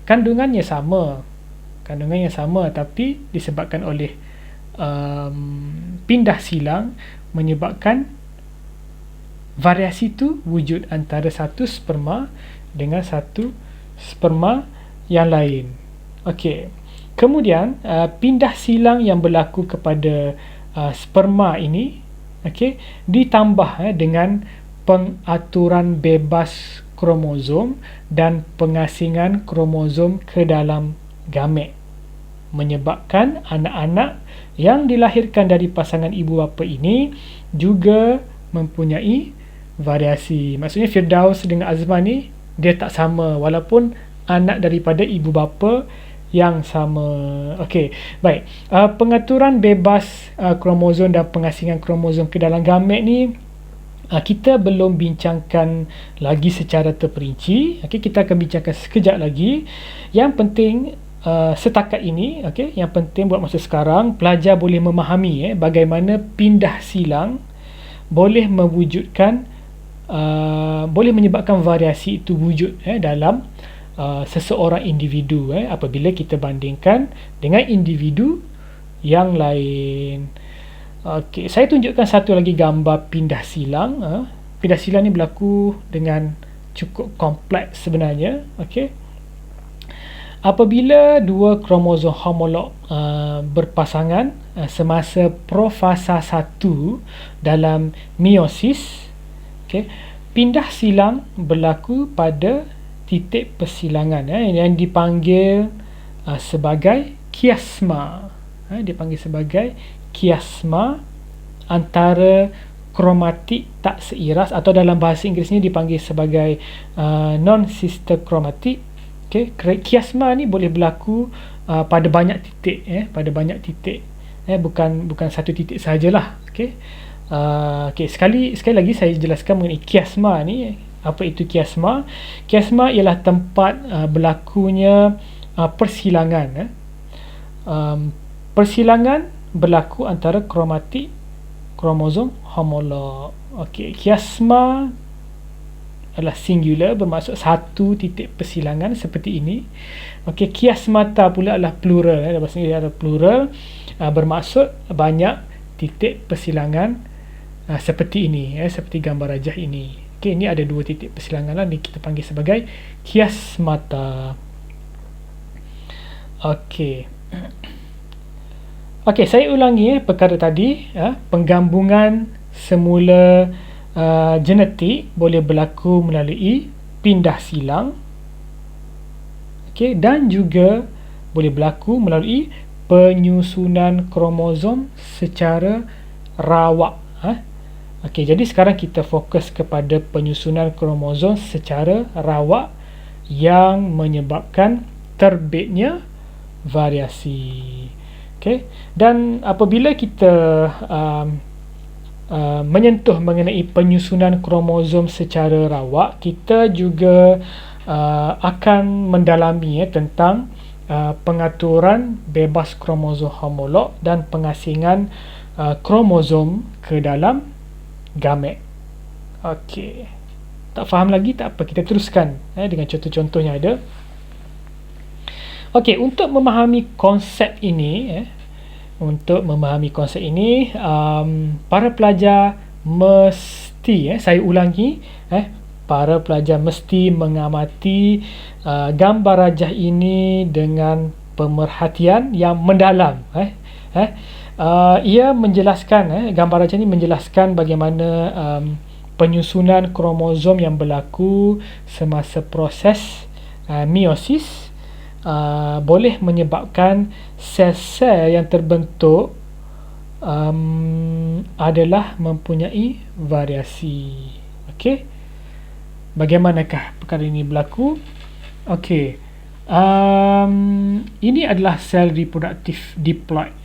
[SPEAKER 1] Kandungannya sama, tapi disebabkan oleh pindah silang menyebabkan variasi itu wujud antara satu sperma dengan satu sperma yang lain. Kemudian pindah silang yang berlaku kepada sperma ini ditambah dengan pengaturan bebas kromosom dan pengasingan kromosom ke dalam gamet. menyebabkan anak-anak yang dilahirkan dari pasangan ibu bapa ini juga mempunyai variasi. Maksudnya Firdaus dengan Azman ni dia tak sama walaupun anak daripada ibu bapa yang sama. Okey, baik. Pengaturan bebas kromosom dan pengasingan kromosom ke dalam gamet ni kita belum bincangkan lagi secara terperinci. Okey, kita akan bincangkan sekejap lagi. Yang penting setakat ini, okey, yang penting buat masa sekarang pelajar boleh memahami bagaimana pindah silang boleh mewujudkan boleh menyebabkan variasi itu wujud dalam seseorang individu apabila kita bandingkan dengan individu yang lain. Okey, saya tunjukkan satu lagi gambar pindah silang. Pindah silang ni berlaku dengan cukup kompleks sebenarnya. Okey, apabila dua kromosom homolog berpasangan semasa profasa 1 dalam meiosis, okay, pindah silang berlaku pada titik persilangan yang dipanggil sebagai kiasma. Dipanggil sebagai kiasma antara kromatik tak seiras, atau dalam bahasa Inggerisnya dipanggil sebagai non-sister chromatic. Okay, kiasma ni boleh berlaku pada banyak titik, pada banyak titik, bukan satu titik sajalah. Okay. Okay, sekali lagi saya jelaskan mengenai kiasma ni. Apa itu kiasma? Kiasma ialah tempat berlakunya persilangan. Persilangan berlaku antara kromatik kromosom homolog. Okay, kiasma adalah singular, bermaksud satu titik persilangan seperti ini. Okey, kiasmata pula adalah plural. Dalam bahasa Inggeris ada plural, bermaksud banyak titik persilangan seperti ini, seperti gambar rajah ini. Okey, ini ada dua titik persilangan lah, ni kita panggil sebagai kiasmata. Okey. Okey, saya ulangi perkara tadi. Penggabungan semula genetik boleh berlaku melalui pindah silang, okay, dan juga boleh berlaku melalui penyusunan kromosom secara rawak. Okay, jadi sekarang kita fokus kepada penyusunan kromosom secara rawak yang menyebabkan terbitnya variasi. Okay, dan apabila kita menyentuh mengenai penyusunan kromosom secara rawak, kita juga akan mendalami tentang pengaturan bebas kromosom homolog dan pengasingan kromosom ke dalam gamet. Okey, tak faham lagi? Tak apa, kita teruskan dengan contoh-contohnya ada. Okey, untuk memahami konsep ini, para pelajar mesti, saya ulangi, para pelajar mesti mengamati gambar rajah ini dengan pemerhatian yang mendalam. Ia menjelaskan, gambar rajah ini menjelaskan bagaimana penyusunan kromosom yang berlaku semasa proses meiosis boleh menyebabkan sel-sel yang terbentuk adalah mempunyai variasi. Okey, bagaimanakah perkara ini berlaku? Okey, ini adalah sel reproduktif diploid.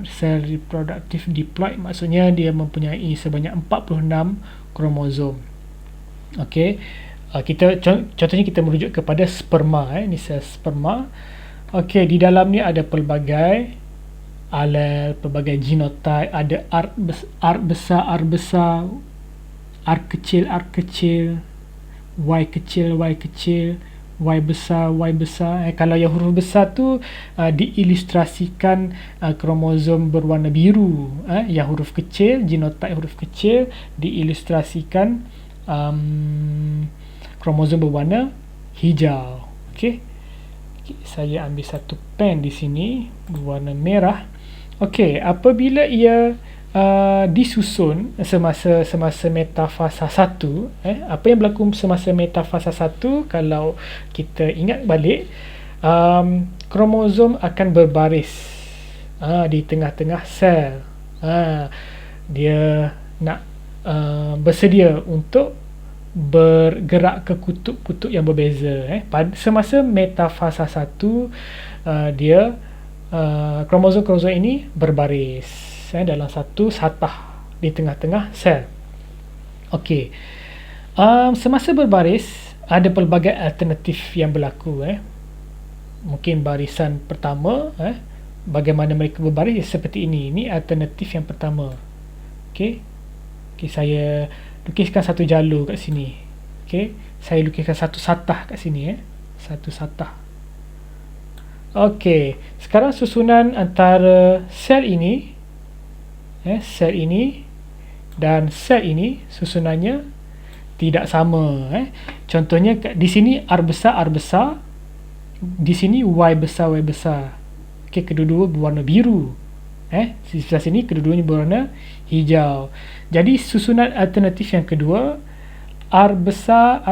[SPEAKER 1] Sel reproduktif diploid maksudnya dia mempunyai sebanyak 46 kromosom. Okey, contohnya kita merujuk kepada sperma. Ini sel sperma. Okey, di dalam ni ada pelbagai alel, pelbagai genotype, ada arc besar, arc kecil, Y kecil, Y besar. Kalau yang huruf besar tu diilustrasikan kromosom berwarna biru. Yang huruf kecil, genotype huruf kecil, diilustrasikan kromosom berwarna hijau. Okey, saya ambil satu pen di sini berwarna merah. Okey, apabila ia disusun semasa metafasa 1, apa yang berlaku semasa metafasa 1, kalau kita ingat balik, kromosom akan berbaris di tengah-tengah sel. Dia nak bersedia untuk bergerak ke kutub-kutub yang berbeza. Semasa metafasa 1, dia kromosom-kromosom ini berbaris dalam satu satah di tengah-tengah sel. Okey. Semasa berbaris, ada pelbagai alternatif yang berlaku. Mungkin barisan pertama, bagaimana mereka berbaris seperti ini. Ini alternatif yang pertama. Okey, saya lukiskan satu jalur kat sini. Okey, saya lukiskan satu satah kat sini. Satu satah. Okey, sekarang susunan antara sel ini, sel ini dan sel ini susunannya tidak sama. Contohnya di sini R besar, di sini Y besar. Okey, kedua-dua berwarna biru. Di sebelah sini kedua-duanya berwarna hijau. Jadi susunan alternatif yang kedua, R besar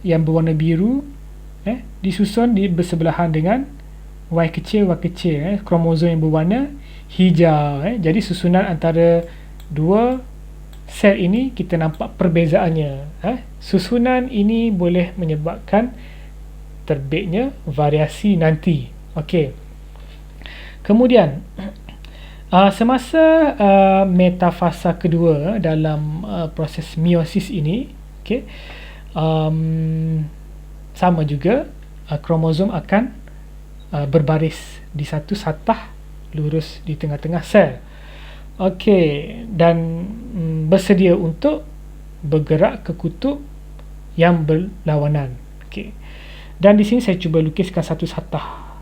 [SPEAKER 1] yang berwarna biru disusun bersebelahan dengan Y kecil, kromosom yang berwarna hijau. Jadi susunan antara dua sel ini kita nampak perbezaannya. Susunan ini boleh menyebabkan terbitnya variasi nanti. Okey. Kemudian semasa metafasa kedua dalam proses meiosis ini, sama juga kromosom akan berbaris di satu satah lurus di tengah-tengah sel. Okey, dan bersedia untuk bergerak ke kutub yang berlawanan. Okey. Dan di sini saya cuba lukiskan satu satah.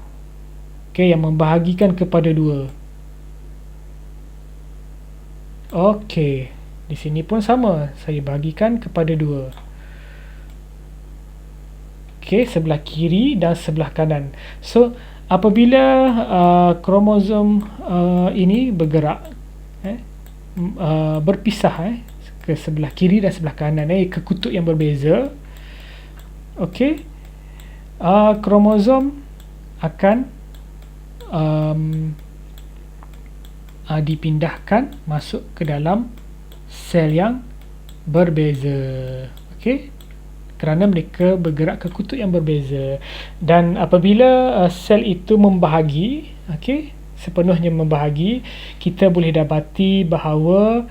[SPEAKER 1] Yang membahagikan kepada dua. Okey, di sini pun sama, saya bahagikan kepada dua. Okey, sebelah kiri dan sebelah kanan. So, apabila kromosom ini bergerak, berpisah ke sebelah kiri dan sebelah kanan, ke kutub yang berbeza, okey, kromosom akan dipindahkan masuk ke dalam sel yang berbeza. Okey, kerana mereka bergerak ke kutub yang berbeza. Dan apabila sel itu membahagi, sepenuhnya membahagi, kita boleh dapati bahawa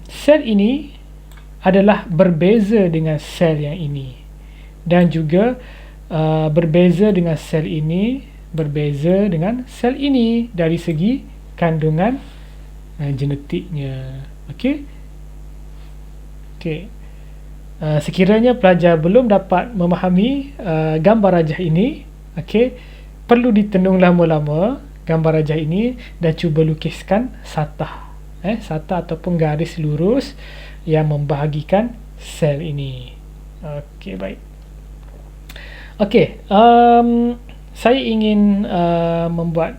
[SPEAKER 1] sel ini adalah berbeza dengan sel yang ini, dan juga berbeza dengan sel ini, berbeza dengan sel ini dari segi kandungan genetiknya. Okey. Sekiranya pelajar belum dapat memahami gambar rajah ini, perlu ditenung lama-lama gambar rajah ini dan cuba lukiskan satah, satah ataupun garis lurus yang membahagikan sel ini. Okey, baik. Okey, saya ingin membuat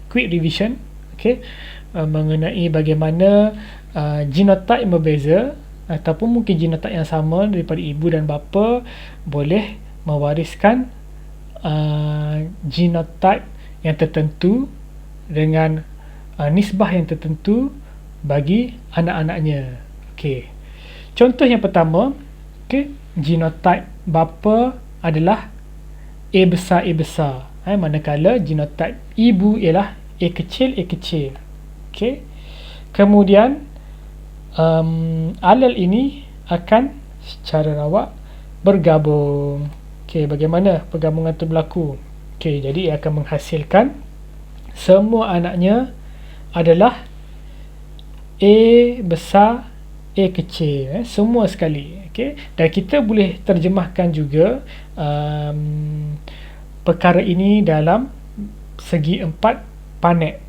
[SPEAKER 1] quick revision, mengenai bagaimana genotype yang berbeza ataupun mungkin genotype yang sama daripada ibu dan bapa boleh mewariskan genotype yang tertentu dengan nisbah yang tertentu bagi anak-anaknya. Okey. Contoh yang pertama, genotype bapa adalah A besar, manakala genotype ibu ialah A kecil. Okey. Kemudian alel ini akan secara rawak bergabung. Bagaimana pergabungan itu berlaku? Jadi ia akan menghasilkan semua anaknya adalah A besar, A kecil, semua sekali. Dan kita boleh terjemahkan juga perkara ini dalam segi 4 panet.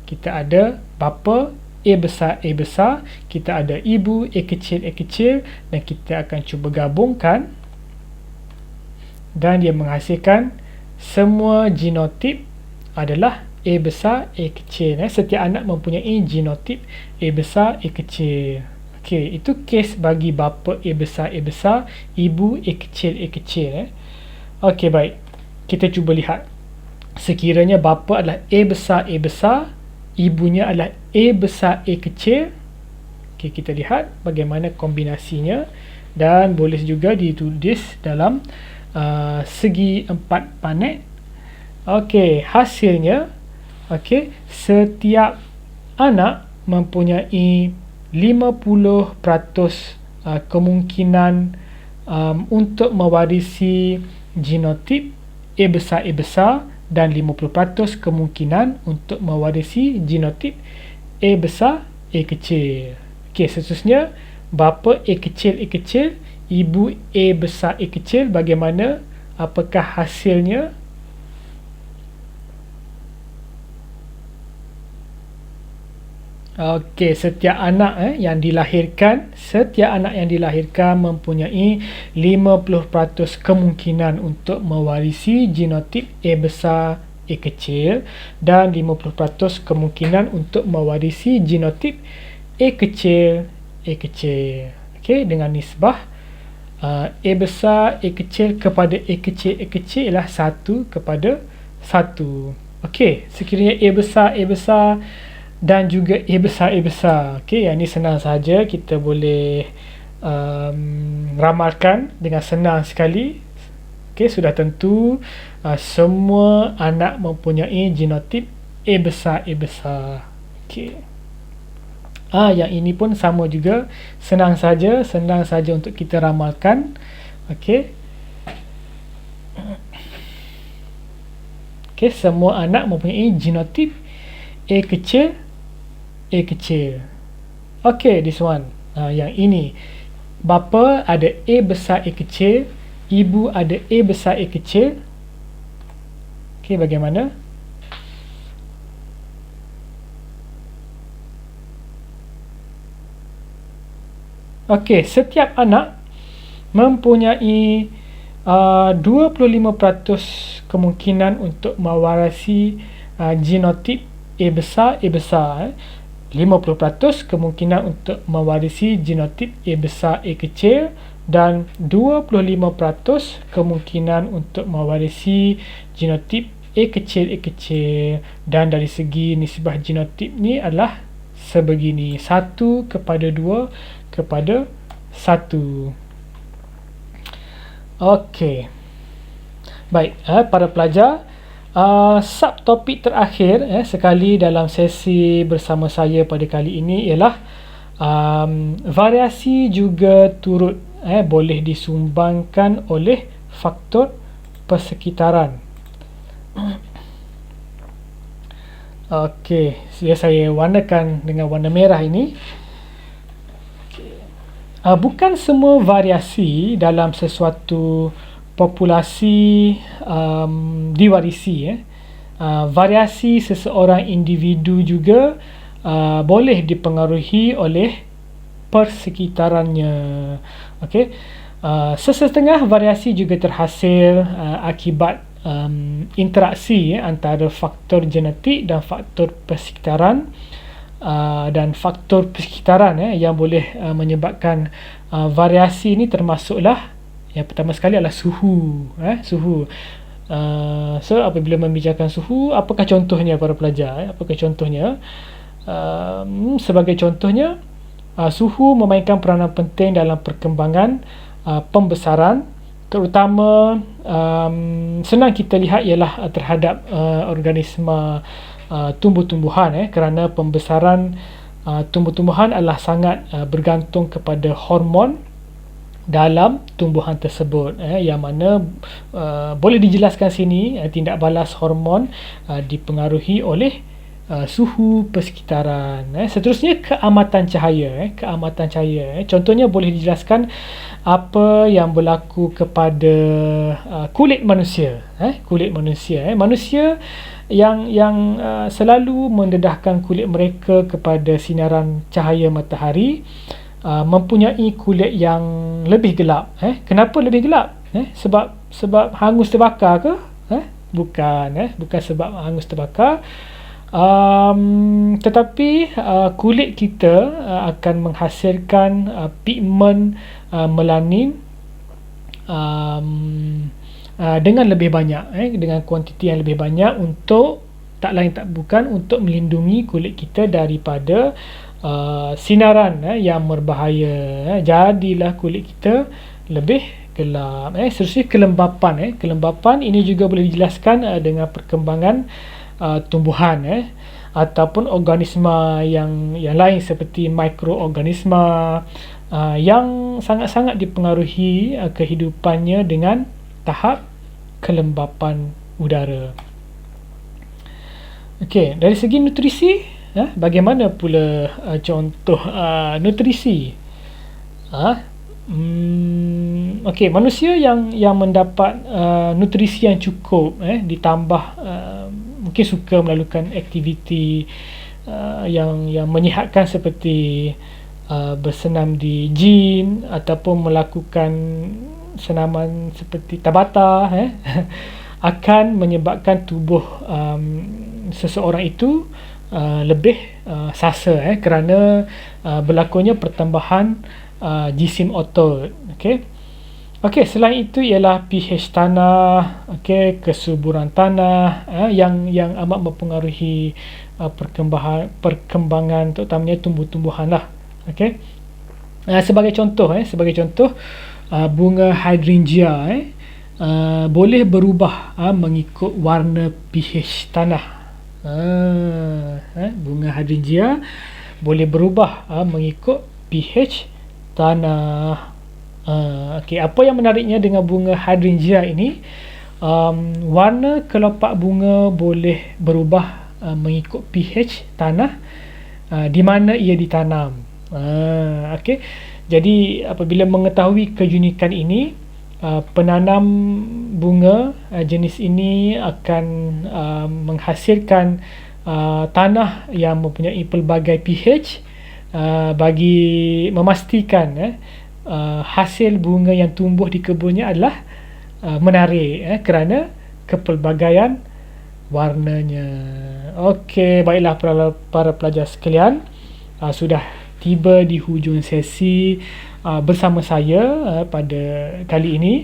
[SPEAKER 1] Kita ada bapa A besar, kita ada ibu A kecil, dan kita akan cuba gabungkan dan dia menghasilkan semua genotip adalah A besar, A kecil. Setiap anak mempunyai genotip A besar, A kecil. Okey, itu kes bagi bapa A besar, ibu A kecil. Okey, baik. Kita cuba lihat. Sekiranya bapa adalah A besar, ibunya adalah A besar A kecil. Okey, kita lihat bagaimana kombinasinya dan boleh juga ditulis dalam segi 4 panet. Okey, hasilnya setiap anak mempunyai 50% kemungkinan untuk mewarisi genotip A besar dan 50% kemungkinan untuk mewarisi genotip A besar A kecil. Okey, seterusnya bapa A kecil, ibu A besar A kecil, bagaimana? Apakah hasilnya? Okey, setiap anak yang dilahirkan mempunyai 50% kemungkinan untuk mewarisi genotip A besar A kecil dan 50% kemungkinan untuk mewarisi genotip A kecil. Okey, dengan nisbah A besar A kecil kepada A kecil ialah 1 kepada 1. Okey, sekiranya A besar dan juga A besar. Okey, yang ni senang saja, kita boleh ramalkan dengan senang sekali. Okey, sudah tentu semua anak mempunyai genotip A besar. Okey. Yang ini pun sama juga, senang saja untuk kita ramalkan. Okey. Okey, semua anak mempunyai genotip A kecil. Okey, this one. Yang ini bapa ada A besar A kecil, ibu ada A besar A kecil. Okey, bagaimana? Okey, setiap anak mempunyai 25% kemungkinan untuk mewarisi genotip A besar. 50% kemungkinan untuk mewarisi genotip A besar A kecil dan 25% kemungkinan untuk mewarisi genotip A kecil. Dan dari segi nisbah genotip ni adalah sebegini, 1 kepada 2 kepada 1. Okey, baik, para pelajar, subtopik terakhir sekali dalam sesi bersama saya pada kali ini ialah variasi juga turut boleh disumbangkan oleh faktor persekitaran. Okey, saya warnakan dengan warna merah ini. Bukan semua variasi dalam sesuatu populasi diwarisi. Variasi seseorang individu juga boleh dipengaruhi oleh persekitarannya. Okey, sesetengah variasi juga terhasil akibat interaksi antara faktor genetik dan faktor persekitaran. Dan faktor persekitaran yang boleh menyebabkan variasi ini termasuklah, yang pertama sekali adalah suhu. So apabila membicarakan suhu, apakah contohnya para pelajar? Sebagai contohnya, suhu memainkan peranan penting dalam perkembangan pembesaran, terutama senang kita lihat ialah terhadap organisma tumbuh-tumbuhan, kerana pembesaran tumbuh-tumbuhan adalah sangat bergantung kepada hormon dalam tumbuhan tersebut, yang mana boleh dijelaskan sini, tindak balas hormon dipengaruhi oleh suhu persekitaran. Seterusnya, keamatan cahaya. Contohnya boleh dijelaskan apa yang berlaku kepada kulit manusia. Manusia yang selalu mendedahkan kulit mereka kepada sinaran cahaya matahari mempunyai kulit yang lebih gelap. Kenapa lebih gelap? Sebab hangus terbakar ke? Bukan sebab hangus terbakar. Tetapi kulit kita akan menghasilkan pigmen melanin dengan lebih banyak, dengan kuantiti yang lebih banyak, untuk tak lain tak bukan untuk melindungi kulit kita daripada sinaran yang berbahaya. Jadilah kulit kita lebih gelap. Seterusnya kelembapan. Kelembapan ini juga boleh dijelaskan dengan perkembangan tumbuhan ataupun organisma yang lain seperti mikroorganisma yang sangat-sangat dipengaruhi kehidupannya dengan tahap kelembapan udara. Okey, dari segi nutrisi, bagaimana pula contoh nutrisi? Okey, manusia yang mendapat nutrisi yang cukup, ditambah mungkin suka melakukan aktiviti yang menyihatkan seperti bersenam di gym ataupun melakukan senaman seperti tabata, akan menyebabkan tubuh seseorang itu lebih sasa, kerana berlakunya pertambahan jisim otot. Okey, selain itu ialah pH tanah, kesuburan tanah yang amat mempengaruhi perkembangan terutamanya tumbuh-tumbuhan lah. Sebagai contoh, bunga hydrangea boleh berubah mengikut warna pH tanah. Bunga hydrangea boleh berubah mengikut pH tanah. Apa yang menariknya dengan bunga hydrangea ini, warna kelopak bunga boleh berubah mengikut pH tanah di mana ia ditanam. Jadi apabila mengetahui keunikan ini, penanam bunga jenis ini akan menghasilkan tanah yang mempunyai pelbagai pH bagi memastikan hasil bunga yang tumbuh di kebunnya adalah menarik kerana kepelbagaian warnanya. Okey, baiklah para pelajar sekalian, sudah tiba di hujung sesi bersama saya pada kali ini.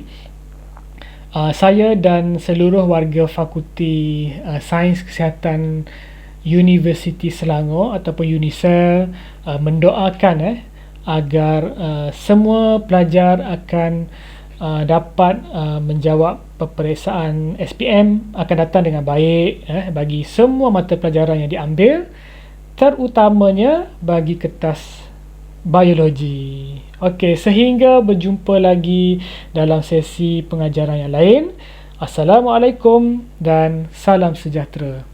[SPEAKER 1] Saya dan seluruh warga Fakulti Sains Kesihatan Universiti Selangor ataupun UNISEL mendoakan agar semua pelajar akan dapat menjawab peperiksaan SPM akan datang dengan baik bagi semua mata pelajaran yang diambil, terutamanya bagi kertas biologi. Okey, sehingga berjumpa lagi dalam sesi pengajaran yang lain. Assalamualaikum dan salam sejahtera.